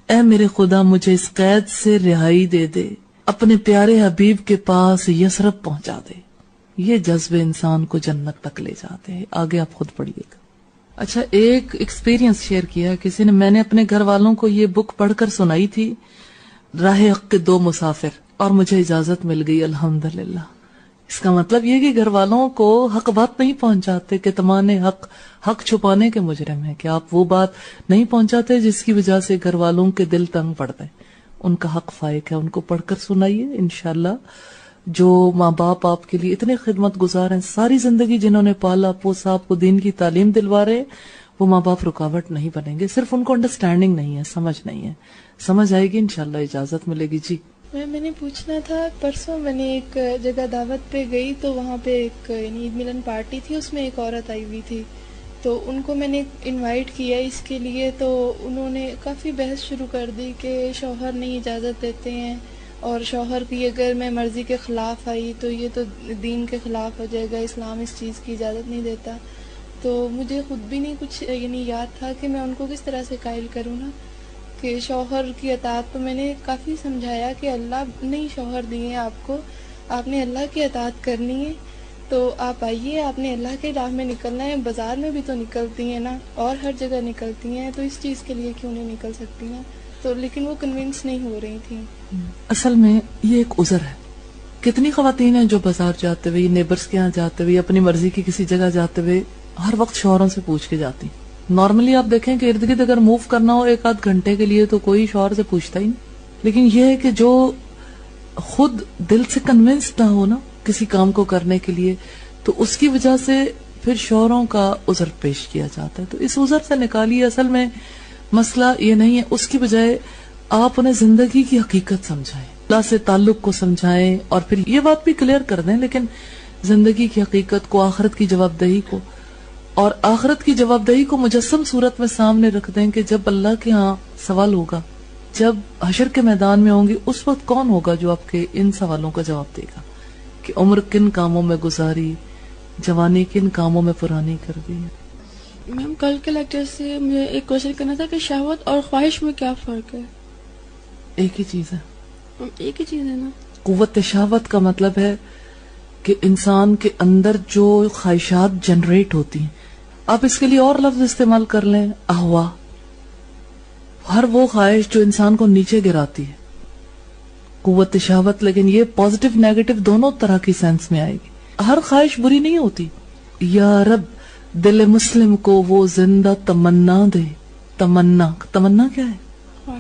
اے میرے خدا مجھے اس قید سے رہائی دے دے, اپنے پیارے حبیب کے پاس یثرب پہنچا دے. یہ جذبے انسان کو جنت تک لے جاتے ہیں. آگے آپ خود پڑھیے گا. اچھا ایک ایکسپیرینس شیئر کیا کسی نے, میں نے اپنے گھر والوں کو یہ بک پڑھ کر سنائی تھی, راہ حق کے دو مسافر, اور مجھے اجازت مل گئی الحمدللہ. اس کا مطلب یہ کہ گھر والوں کو حق بات نہیں پہنچاتے کہ تمام حق چھپانے کے مجرم ہیں, کہ آپ وہ بات نہیں پہنچاتے جس کی وجہ سے گھر والوں کے دل تنگ پڑتے. ان کا حق فائق ہے, ان کو پڑھ کر سنائیے انشاءاللہ. جو ماں باپ آپ کے لیے اتنے خدمت گزار ہیں, ساری زندگی جنہوں نے پالا پوسا, آپ کو دین کی تعلیم دلوا رہے, وہ ماں باپ رکاوٹ نہیں بنیں گے. صرف ان کو انڈرسٹینڈنگ نہیں ہے, سمجھ نہیں ہے. سمجھ آئے گی انشاءاللہ, اجازت ملے گی. جی میں نے پوچھنا تھا, پرسوں میں نے ایک جگہ دعوت پہ گئی تو وہاں پہ ایک یعنی عید ملن پارٹی تھی, اس میں ایک عورت آئی ہوئی تھی, تو ان کو میں نے انوائٹ کیا اس کے لیے. تو انہوں نے کافی بحث شروع کر دی کہ شوہر نہیں اجازت دیتے ہیں, اور شوہر کی اگر میں مرضی کے خلاف آئی تو یہ تو دین کے خلاف ہو جائے گا, اسلام اس چیز کی اجازت نہیں دیتا. تو مجھے خود بھی نہیں کچھ یعنی یاد تھا کہ میں ان کو کس طرح سے قائل کروں نا, کہ شوہر کی اطاعت. تو میں نے کافی سمجھایا کہ اللہ نے شوہر دیے ہیں آپ کو, آپ نے اللہ کی اطاعت کرنی ہے, تو آپ آئیے, آپ نے اللہ کے راہ میں نکلنا ہے. بازار میں بھی تو نکلتی ہیں نا, اور ہر جگہ نکلتی ہیں, تو اس چیز کے لیے کیوں نہیں نکل سکتی ہیں؟ تو لیکن وہ کنونس نہیں ہو رہی تھیں. اصل میں یہ ایک عذر ہے. کتنی خواتین ہیں جو بازار جاتے ہوئے, نیبرز کے ہاں جاتے ہوئے, اپنی مرضی کی کسی جگہ جاتے ہوئے ہر وقت شوہروں سے پوچھ کے جاتی. نارملی آپ دیکھیں کہ ارد گرد اگر موو کرنا ہو ایک آدھ گھنٹے کے لیے تو کوئی شوہر سے پوچھتا ہی نہیں. لیکن یہ ہے کہ جو خود دل سے کنونسڈ نہ ہو نا کسی کام کو کرنے کے لیے, تو اس کی وجہ سے پھر شوہروں کا عذر پیش کیا جاتا ہے. تو اس عذر سے نکالیے. اصل میں مسئلہ یہ نہیں ہے, اس کی بجائے آپ انہیں زندگی کی حقیقت سمجھائیں, اللہ سے تعلق کو سمجھائیں, اور پھر یہ بات بھی کلیئر کر دیں, لیکن زندگی کی حقیقت کو, آخرت کی جواب دہی کو, اور آخرت کی جواب دہی کو مجسم صورت میں سامنے رکھ دیں کہ جب اللہ کے ہاں سوال ہوگا, جب حشر کے میدان میں ہوں گے, اس وقت کون ہوگا جو آپ کے ان سوالوں کا جواب دے گا کہ عمر کن کاموں میں گزاری, جوانی کن کاموں میں پرانی کر دی. میم کل کے لیکچر سے مجھے ایک کوشچن کرنا تھا کہ شہوت اور خواہش میں کیا فرق ہے؟ ایک ہی چیز ہے. ایک ہی چیز ہے نا. قوت شہوت کا مطلب ہے کہ انسان کے اندر جو خواہشات جنریٹ ہوتی ہیں, آپ اس کے لیے اور لفظ استعمال کر لیں, احوا, ہر وہ خواہش جو انسان کو نیچے گراتی ہے, قوت شہوت. لیکن یہ پازیٹیو نیگیٹو دونوں طرح کی سینس میں آئے گی. ہر خواہش بری نہیں ہوتی. یا رب دل مسلم کو وہ زندہ تمنا دے. تمنا کیا ہے؟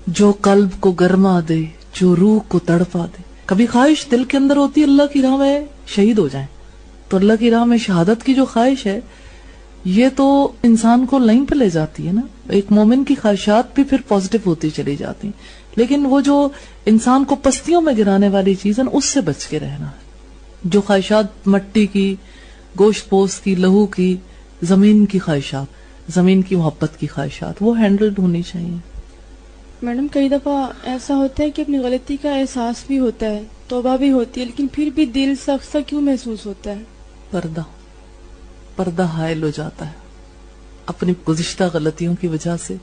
جو قلب کو گرما دے, جو روح کو تڑپا دے. کبھی خواہش دل کے اندر ہوتی ہے اللہ کی راہ میں شہید ہو جائیں, تو اللہ کی راہ میں شہادت کی جو خواہش ہے یہ تو انسان کو لائن پہ لے جاتی ہے نا. ایک مومن کی خواہشات بھی پھر پازیٹیو ہوتی چلی جاتی ہیں, لیکن وہ جو انسان کو پستیوں میں گرانے والی چیز ہے اس سے بچ کے رہنا ہے. جو خواہشات مٹی کی, گوشت پوست کی, لہو کی, زمین کی خواہشات, زمین کی محبت کی خواہشات, وہ ہینڈلڈ ہونی چاہیے. میڈم کئی دفعہ ایسا ہوتا ہے کہ اپنی غلطی کا احساس بھی ہوتا ہے, توبہ بھی ہوتی ہے, لیکن پھر بھی دل سخت سا کیوں محسوس ہوتا ہے؟ پردہ حائل ہو جاتا ہے اپنی گزشتہ غلطیوں کی وجہ سے,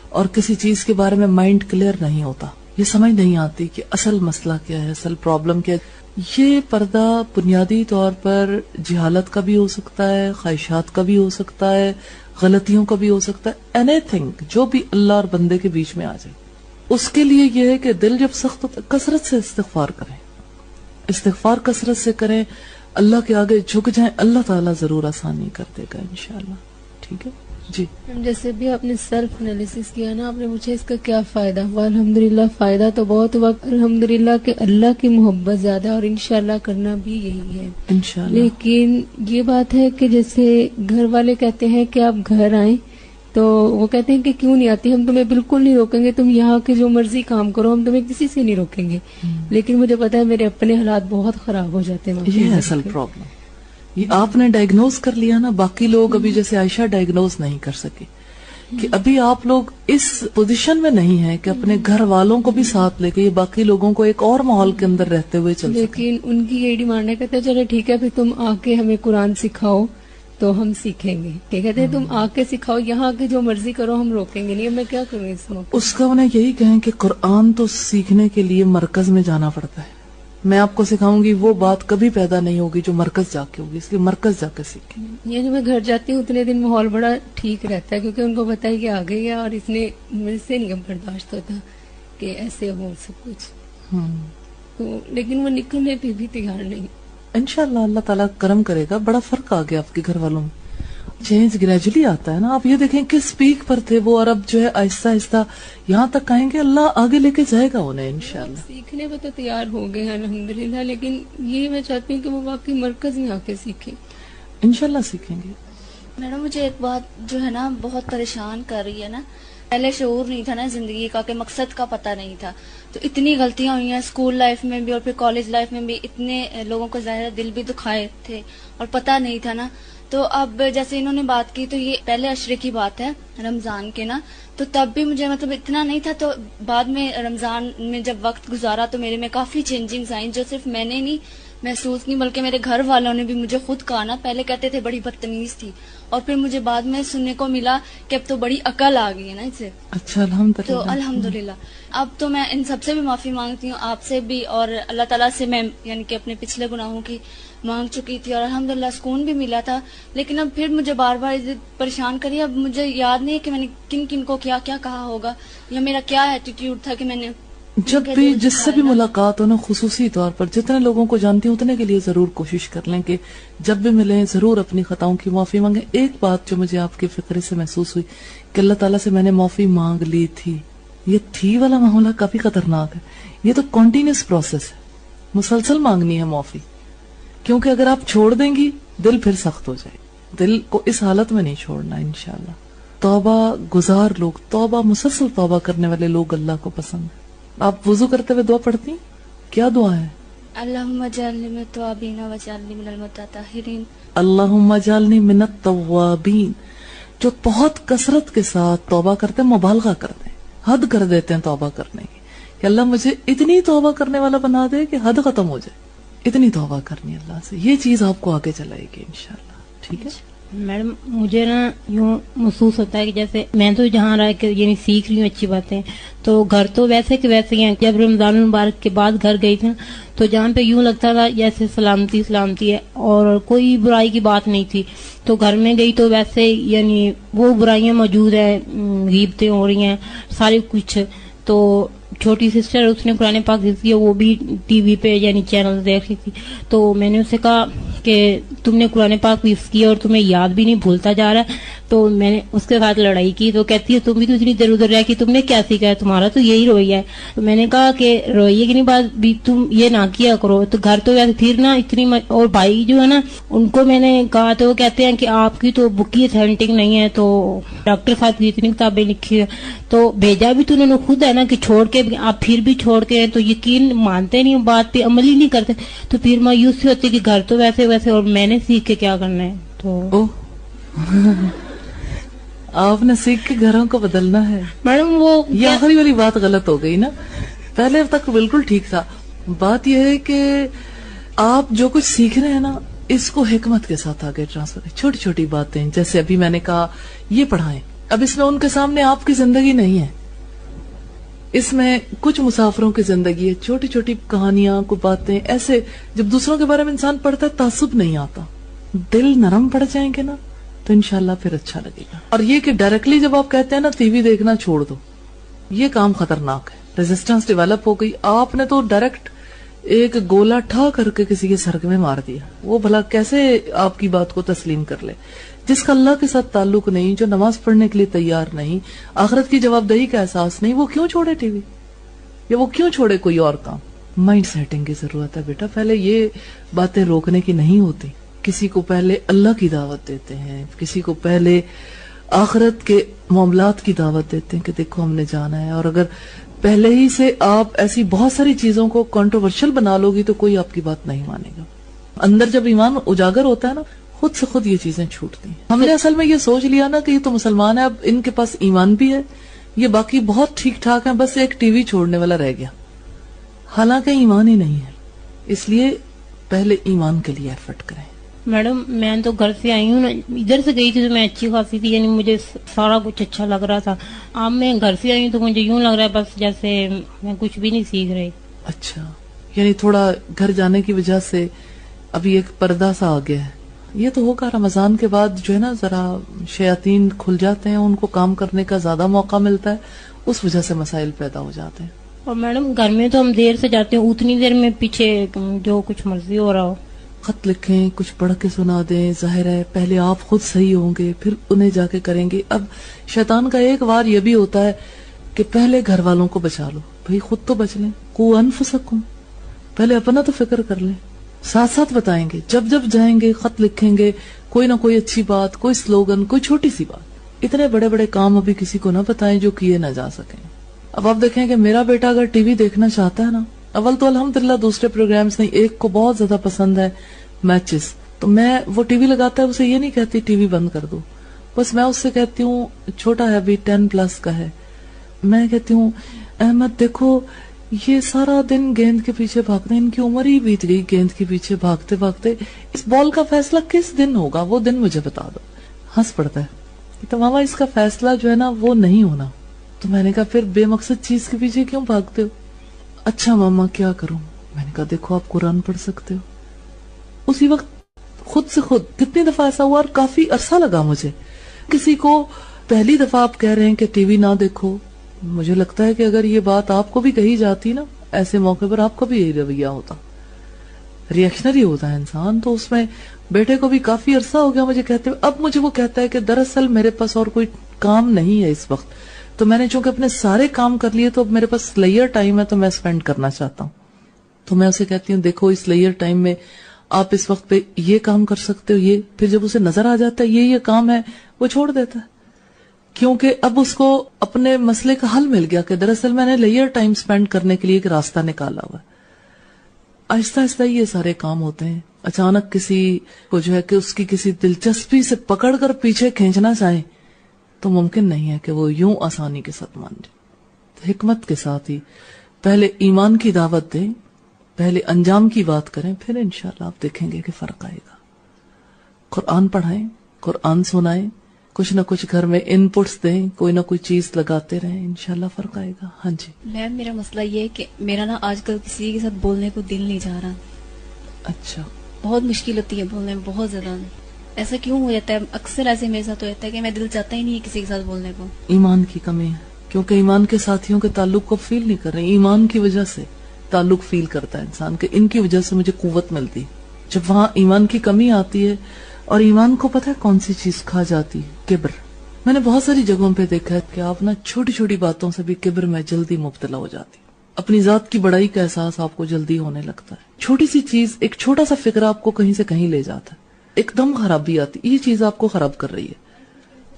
اور کسی چیز کے بارے میں مائنڈ کلیئر نہیں ہوتا, یہ سمجھ نہیں آتی کہ اصل مسئلہ کیا ہے, اصل پرابلم کیا ہے. یہ پردہ بنیادی طور پر جہالت کا بھی ہو سکتا ہے, خواہشات کا بھی ہو سکتا ہے, غلطیوں کا بھی ہو سکتا ہے, اینی تھنگ جو بھی اللہ اور بندے کے بیچ میں آ جائے. اس کے لیے یہ ہے کہ دل جب سخت ہوتا ہے کثرت سے استغفار کریں, استغفار کثرت سے کریں, اللہ کے آگے جھک جائیں, اللہ تعالیٰ ضرور آسانی کر دے گا انشاءاللہ. ٹھیک ہے جی. جیسے بھی آپ نے سیلف انالیسس کیا نا, آپ نے پوچھا اس کا کیا فائدہ ہوا. الحمدللہ فائدہ تو بہت ہوا, الحمدللہ کہ اللہ کی محبت زیادہ, اور انشاءاللہ کرنا بھی یہی ہے انشاءاللہ. لیکن یہ بات ہے کہ جیسے گھر والے کہتے ہیں کہ آپ گھر آئیں, تو وہ کہتے ہیں کہ کیوں نہیں آتی, ہم تمہیں بالکل نہیں روکیں گے, تم یہاں کے جو مرضی کام کرو, ہم تمہیں کسی سے نہیں روکیں گے. لیکن مجھے پتا ہے میرے اپنے حالات بہت خراب ہو جاتے ہیں. یہ اصل پرابلم, یہ آپ نے ڈائگنوز کر لیا نا, باقی لوگ ابھی جیسے عائشہ ڈائگنوز نہیں کر سکے, کہ ابھی آپ لوگ اس پوزیشن میں نہیں ہیں کہ اپنے گھر والوں کو بھی ساتھ لے کے یہ باقی لوگوں کو ایک اور ماحول کے اندر رہتے ہوئے چل سکیں. لیکن ان کی یہ ڈیمانڈ ہے, کہتے ہیں چلو ٹھیک ہے, پھر تم آ کے ہمیں قرآن سکھاؤ تو ہم سیکھیں گے. کہتے ہیں تم آ کے سکھاؤ, یہاں کے جو مرضی کرو ہم روکیں گے نہیں. میں کیا کروں اس موقع؟ اس کا انہیں یہی کہیں کہ قرآن تو سیکھنے کے لیے مرکز میں جانا پڑتا ہے, میں آپ کو سکھاؤں گی وہ بات کبھی پیدا نہیں ہوگی جو مرکز جا کے ہوگی، اس لیے مرکز جا کے سیکھیں. یہ جو میں گھر جاتی ہوں اتنے دن ماحول بڑا ٹھیک رہتا ہے کیونکہ ان کو پتا ہے کہ آ گئی ہے اور اس نے مجھ سے نہیں برداشت ہوتا کہ ایسے ہو سب کچھ. تو لیکن وہ نکلنے پہ بھی تیار نہیں. انشاءاللہ اللہ تعالیٰ کرم کرے گا. بڑا فرق آ گیا آپ کے گھر والوں میں. چینج گریجولی آتا ہے نا. آپ یہ دیکھیں کس پیک پر تھے وہ اور اب جو ہے آہستہ آہستہ یہاں تک آئیں گے. اللہ آگے لے کے جائے گا انہیں انشاءاللہ. سیکھنے پہ تو تیار ہو گئے ہیں الحمدللہ، لیکن یہ میں چاہتی ہوں کہ وہ واقعی مرکز میں آ کے سیکھیں. انشاءاللہ سیکھیں گے. میڈم مجھے ایک بات جو ہے نا بہت پریشان کر رہی ہے نا، پہلے شعور نہیں تھا نا زندگی کا کہ مقصد کا پتہ نہیں تھا، تو اتنی غلطیاں ہوئی ہیں اسکول لائف میں بھی اور پھر کالج لائف میں بھی. اتنے لوگوں کو ظاہر دل بھی دکھائے تھے اور پتہ نہیں تھا نا. تو اب جیسے انہوں نے بات کی تو یہ پہلے عشرے کی بات ہے رمضان کے نا، تو تب بھی مجھے مطلب اتنا نہیں تھا. تو بعد میں رمضان میں جب وقت گزارا تو میرے میں کافی چینجنگز آئیں جو صرف میں نے نہیں محسوس نہیں بلکہ میرے گھر والوں نے بھی مجھے خود کہا نا. پہلے کہتے تھے بڑی بدتمیز تھی اور پھر مجھے بعد میں سننے کو ملا کہ اب تو بڑی عقل آ گئی ہے نا اسے. اچھا الحمدللہ. تو الحمدللہ اب تو میں ان سب سے بھی معافی مانگتی ہوں، آپ سے بھی، اور اللہ تعالیٰ سے میں یعنی کہ اپنے پچھلے گناہوں کی مانگ چکی تھی اور الحمدللہ سکون بھی ملا تھا. لیکن اب پھر مجھے بار بار پریشان کری. اب مجھے یاد نہیں ہے کہ میں نے کن کن کو کیا کیا کہا ہوگا یا میرا کیا ایٹیٹیوڈ تھا کہ میں نے جب بھی جس سے بھی ملاقات ہو نا خصوصی طور پر جتنے لوگوں کو جانتی ہوں اتنے کے لیے ضرور کوشش کر لیں کہ جب بھی ملیں ضرور اپنی خطاؤں کی معافی مانگیں. ایک بات جو مجھے آپ کے فکرے سے محسوس ہوئی کہ اللہ تعالیٰ سے میں نے معافی مانگ لی تھی، یہ تھی والا معاملہ کافی خطرناک ہے. یہ تو کنٹینیوس پروسیس ہے، مسلسل مانگنی ہے معافی، کیونکہ اگر آپ چھوڑ دیں گی دل پھر سخت ہو جائے. دل کو اس حالت میں نہیں چھوڑنا انشاءاللہ. توبہ گزار لوگ، توبہ مسلسل توبہ کرنے والے لوگ اللہ کو پسند ہے. آپ وضو کرتے ہوئے دعا پڑھتی ہیں؟ کیا دعا ہے؟ اللہم اجعلنی من التوابین واجعلنی من المتطہرین. اللہم اجعلنی من التوابین، جو بہت کثرت کے ساتھ توبہ کرتے ہیں، مبالغہ کرتے ہیں، حد کر دیتے ہیں توبہ کرنے کی کہ اللہ مجھے اتنی توبہ کرنے والا بنا دے کہ حد ختم ہو جائے. اتنی توبہ کرنی اللہ سے. یہ چیز آپ کو آگے چلائے گی انشاءاللہ. ٹھیک ہے میڈم مجھے نا یوں محسوس ہوتا ہے کہ جیسے میں تو جہاں رہ کے یعنی سیکھ رہی ہوں اچھی باتیں، تو گھر تو ویسے کہ ویسے ہیں. جب رمضان المبارک کے بعد گھر گئی تھی تو جہاں پہ یوں لگتا تھا جیسے سلامتی سلامتی ہے اور کوئی برائی کی بات نہیں تھی. تو گھر میں گئی تو ویسے یعنی وہ برائیاں موجود ہیں، غیبتیں ہو رہی ہیں سارے کچھ. تو چھوٹی سسٹر اس نے قرآن پاک دیکھی ہے، وہ بھی ٹی وی پہ یعنی چینل دیکھ رہی تھی. تو میں نے اسے کہا کہ تم نے قرآن پاک حفظ کیا اور تمہیں یاد بھی نہیں، بھولتا جا رہا ہے. تو میں نے اس کے ساتھ لڑائی کی. تو کہتی ہے تم بھی تو اتنی ادھر ادھر رہ کہ تم نے کیا سیکھا ہے، تمہارا تو یہی رویہ ہے. تو میں نے کہا کہ رویے کی نہیں بات بھی تم یہ نہ کیا کرو. تو گھر تو ویسے پھر نا اتنی اور بھائی جو ہے نا ان کو میں نے کہا تو وہ کہتے ہیں کہ آپ کی تو بک کی سینٹنگ نہیں ہے. تو ڈاکٹر صاحب کی اتنی کتابیں لکھی ہیں تو بھیجا بھی تو انہوں نے خود ہے نا کہ چھوڑ کے آپ پھر بھی چھوڑ کے تو یقین مانتے نہیں، بات پہ عمل ہی نہیں کرتے. تو پھر مایوسی ہوتی کہ گھر تو ویسے ویسے اور میں نے سیکھ کے کیا کرنا ہے. تو آپ نے سیکھ کے گھروں کو بدلنا ہے. میڈم وہ یہ آخری والی بات غلط ہو گئی نا. پہلے تک بالکل ٹھیک تھا. بات یہ ہے کہ آپ جو کچھ سیکھ رہے ہیں نا اس کو حکمت کے ساتھ آگے ٹرانسفر کریں. چھوٹی چھوٹی باتیں جیسے ابھی میں نے کہا یہ پڑھائیں. اب اس میں ان کے سامنے آپ کی زندگی نہیں ہے، اس میں کچھ مسافروں کی زندگی ہے. چھوٹی چھوٹی کہانیاں کو باتیں ایسے جب دوسروں کے بارے میں انسان پڑھتا ہے تعصب نہیں آتا. دل نرم پڑ جائیں گے نا تو انشاءاللہ پھر اچھا لگے گا. اور یہ کہ ڈائریکٹلی جب آپ کہتے ہیں نا ٹی وی دیکھنا چھوڑ دو، یہ کام خطرناک ہے. ریزسٹنس ڈیولپ ہو گئی. آپ نے تو ڈائریکٹ ایک گولا ٹھا کر کے کسی کے سر میں مار دیا. وہ بھلا کیسے آپ کی بات کو تسلیم کر لے؟ جس کا اللہ کے ساتھ تعلق نہیں، جو نماز پڑھنے کے لیے تیار نہیں، آخرت کی جواب دہی کا احساس نہیں، وہ کیوں چھوڑے ٹی وی یا وہ کیوں چھوڑے کوئی اور کام؟ مائنڈ سیٹنگ کی ضرورت ہے بیٹا. پہلے یہ باتیں روکنے کی نہیں ہوتی. کسی کو پہلے اللہ کی دعوت دیتے ہیں، کسی کو پہلے آخرت کے معاملات کی دعوت دیتے ہیں کہ دیکھو ہم نے جانا ہے. اور اگر پہلے ہی سے آپ ایسی بہت ساری چیزوں کو کنٹروورشل بنا لو گی تو کوئی آپ کی بات نہیں مانے گا. اندر جب ایمان اجاگر ہوتا ہے نا خود سے خود یہ چیزیں چھوٹتی ہیں. ہم نے اصل میں یہ سوچ لیا نا کہ یہ تو مسلمان ہے، اب ان کے پاس ایمان بھی ہے، یہ باقی بہت ٹھیک ٹھاک ہیں، بس ایک ٹی وی چھوڑنے والا رہ گیا. حالانکہ ایمان ہی نہیں ہے. اس لیے پہلے ایمان کے لیے ایفرٹ کریں. میڈم میں تو گھر سے آئی ہوں نا، ادھر سے گئی تھی تو میں اچھی خاصی تھی، یعنی مجھے سارا کچھ اچھا لگ رہا تھا. اب میں گھر سے آئی ہوں تو مجھے یوں لگ رہا ہے بس جیسے میں کچھ بھی نہیں سیکھ رہی. اچھا یعنی تھوڑا گھر جانے کی وجہ سے ابھی ایک پردہ سا آ گیا ہے. یہ تو ہوگا رمضان کے بعد جو ہے نا ذرا شیاطین کھل جاتے ہیں, ان کو کام کرنے کا زیادہ موقع ملتا ہے, اس وجہ سے مسائل پیدا ہو جاتے ہیں. اور میڈم گھر میں تو ہم دیر سے جاتے ہیں, اتنی دیر میں پیچھے جو کچھ مرضی ہو رہا ہو. خط لکھیں, کچھ پڑھ کے سنا دیں, ظاہر ہے پہلے آپ خود صحیح ہوں گے پھر انہیں جا کے کریں گے. اب شیطان کا ایک وار یہ بھی ہوتا ہے کہ پہلے گھر والوں کو بچا لو, بھئی خود تو بچ لیں, قو انفسکم, پہلے اپنا تو فکر کر لیں. ساتھ ساتھ بتائیں گے, جب جب جائیں گے خط لکھیں گے, کوئی نہ کوئی اچھی بات, کوئی سلوگن, کوئی چھوٹی سی بات. اتنے بڑے بڑے کام ابھی کسی کو نہ بتائیں جو کیے نہ جا سکیں. اب آپ دیکھیں کہ میرا بیٹا اگر ٹی وی دیکھنا چاہتا ہے نا, اول تو الحمدللہ دوسرے پروگرامز نہیں, ایک کو بہت زیادہ پسند ہے میچز, تو میں وہ ٹی وی لگاتا ہے, اسے یہ نہیں کہتی ٹی وی بند کر دو, بس میں اس سے کہتی ہوں, چھوٹا ہے ابھی 10+ کا ہے, میں کہتی ہوں احمد دیکھو یہ سارا دن گیند کے پیچھے بھاگتے ہیں, ان کی عمر ہی بیت گئی گیند کے پیچھے بھاگتے بھاگتے, اس بال کا فیصلہ کس دن ہوگا, وہ دن مجھے بتا دو. ہنس پڑتا ہے تو ماما اس کا فیصلہ جو ہے نا وہ نہیں ہونا. تو میں نے کہا پھر بے مقصد چیز کے پیچھے کیوں بھاگتے ہو؟ اچھا ماما کیا کروں؟ میں نے کہا دیکھو آپ قرآن پڑھ سکتے ہو. اسی وقت خود سے خود کتنی دفعہ ایسا ہوا, اور کافی عرصہ لگا مجھے. کسی کو پہلی دفعہ آپ کہہ رہے ہیں کہ ٹی وی نہ دیکھو, مجھے لگتا ہے کہ اگر یہ بات آپ کو بھی کہی جاتی نا ایسے موقع پر, آپ کا بھی یہی رویہ ہوتا, ریئیکشنری ہوتا ہے انسان. تو اس میں بیٹے کو بھی کافی عرصہ ہو گیا مجھے کہتے ہوئے. اب مجھے وہ کہتا ہے کہ دراصل میرے پاس اور کوئی کام نہیں ہے اس وقت, تو میں نے چونکہ اپنے سارے کام کر لیے, تو اب میرے پاس لیئر ٹائم ہے, تو میں اسپینڈ کرنا چاہتا ہوں. تو میں اسے کہتی ہوں دیکھو اس لیئر ٹائم میں آپ اس وقت پہ یہ کام کر سکتے ہو, یہ پھر جب اسے نظر آ جاتا ہے یہ کام ہے, وہ چھوڑ دیتا ہے, کیونکہ اب اس کو اپنے مسئلے کا حل مل گیا کہ دراصل میں نے لیئر ٹائم سپینڈ کرنے کے لیے ایک راستہ نکالا ہوا ہے. آہستہ آہستہ یہ سارے کام ہوتے ہیں. اچانک کسی کو جو ہے کہ اس کی کسی دلچسپی سے پکڑ کر پیچھے کھینچنا چاہیں تو ممکن نہیں ہے کہ وہ یوں آسانی کے ساتھ مان جائے. حکمت کے ساتھ ہی پہلے ایمان کی دعوت دیں, پہلے انجام کی بات کریں, پھر انشاءاللہ آپ دیکھیں گے کہ فرق آئے گا. قرآن پڑھائیں, قرآن سنائیں, کچھ نہ کچھ گھر میں ان پٹس دیں, کوئی نہ کوئی چیز لگاتے رہیں, انشاءاللہ فرق آئے گا. ہاں جی میم میرا مسئلہ یہ ہے کہ میرا نا آج کل کسی کے ساتھ بولنے کو دل نہیں چاہ رہا. اچھا, بہت مشکل ہوتی ہے بولنے میں, بہت زیادہ. ایسا کیوں ہو جاتا ہے؟ اکثر ایسے میرے ساتھ ہو جاتا ہے کہ میں دل چاہتا ہی نہیں ہے کسی کے ساتھ بولنے کو. ایمان کی کمی ہے, کیونکہ ایمان کے ساتھیوں کے تعلق کو فیل نہیں کر رہے. ایمان کی وجہ سے تعلق فیل کرتا ہے انسان کہ ان کی وجہ سے مجھے قوت ملتی. جب وہاں ایمان کی کمی آتی ہے, اور ایمان کو پتہ ہے کون سی چیز کھا جاتی ہے, کبر. میں نے بہت ساری جگہوں پہ دیکھا ہے کہ آپ نا چھوٹی چھوٹی باتوں سے بھی کبر میں جلدی مبتلا ہو جاتی. اپنی ذات کی بڑائی کا احساس آپ کو جلدی ہونے لگتا ہے. چھوٹی سی چیز, ایک چھوٹا سا فکر آپ کو کہیں سے کہیں لے جاتا ہے, ایک دم خرابی آتی. یہ چیز آپ کو خراب کر رہی ہے.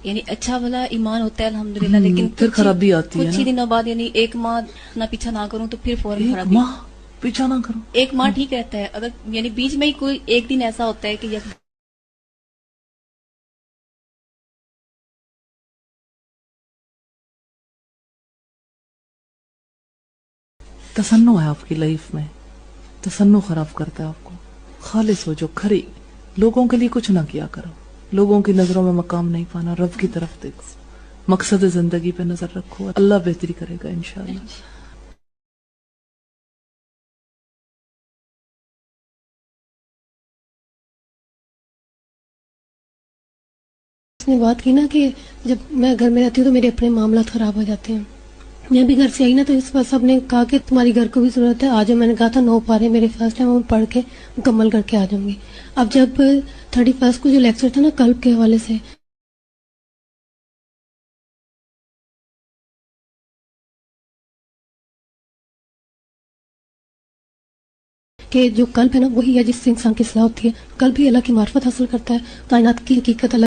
یعنی اچھا بھلا ایمان ہوتا ہے الحمدللہ, لیکن پھر خرابی آتی ہے کچھ نا. ہی دنوں بعد, یعنی ایک ماہ نہ پیچھا نہ کروں تو پھر فوراً ایک خرابی. ماہ پیچھا نہ کرو, ایک ماہ ٹھیک رہتا ہے, اگر یعنی بیچ میں ہی کوئی ایک دن ایسا ہوتا ہے کہ تصنع ہے آپ کی لائف میں, تصنع خراب کرتا ہے آپ کو. خالص ہو جو کھری, لوگوں کے لیے کچھ نہ کیا کرو, لوگوں کی نظروں میں مقام نہیں پانا, رب کی طرف دیکھو, مقصد زندگی پہ نظر رکھو, اللہ بہتری کرے گا انشاءاللہ. اس نے بات کی نا کہ جب میں گھر میں رہتی ہوں تو میرے اپنے معاملات خراب ہو جاتے ہیں. میں بھی گھر سے آئی نا تو اس وقت سب نے کہا کہ تمہاری گھر کو بھی ضرورت ہے, آ جاؤ. میں نے کہا تھا 9 پارے میرے فرسٹ ہے, وہ پڑھ کے مکمل کر کے آ جاؤں گی. اب جب 31 کو جو لیکچر تھا نا قلب کے حوالے سے, کہ جو قلب ہے نا وہی ہے جس سے انسان کی اصلاح ہوتی ہے. قلب بھی اللہ کی معرفت حاصل کرتا ہے, کائنات کی حقیقت اللہ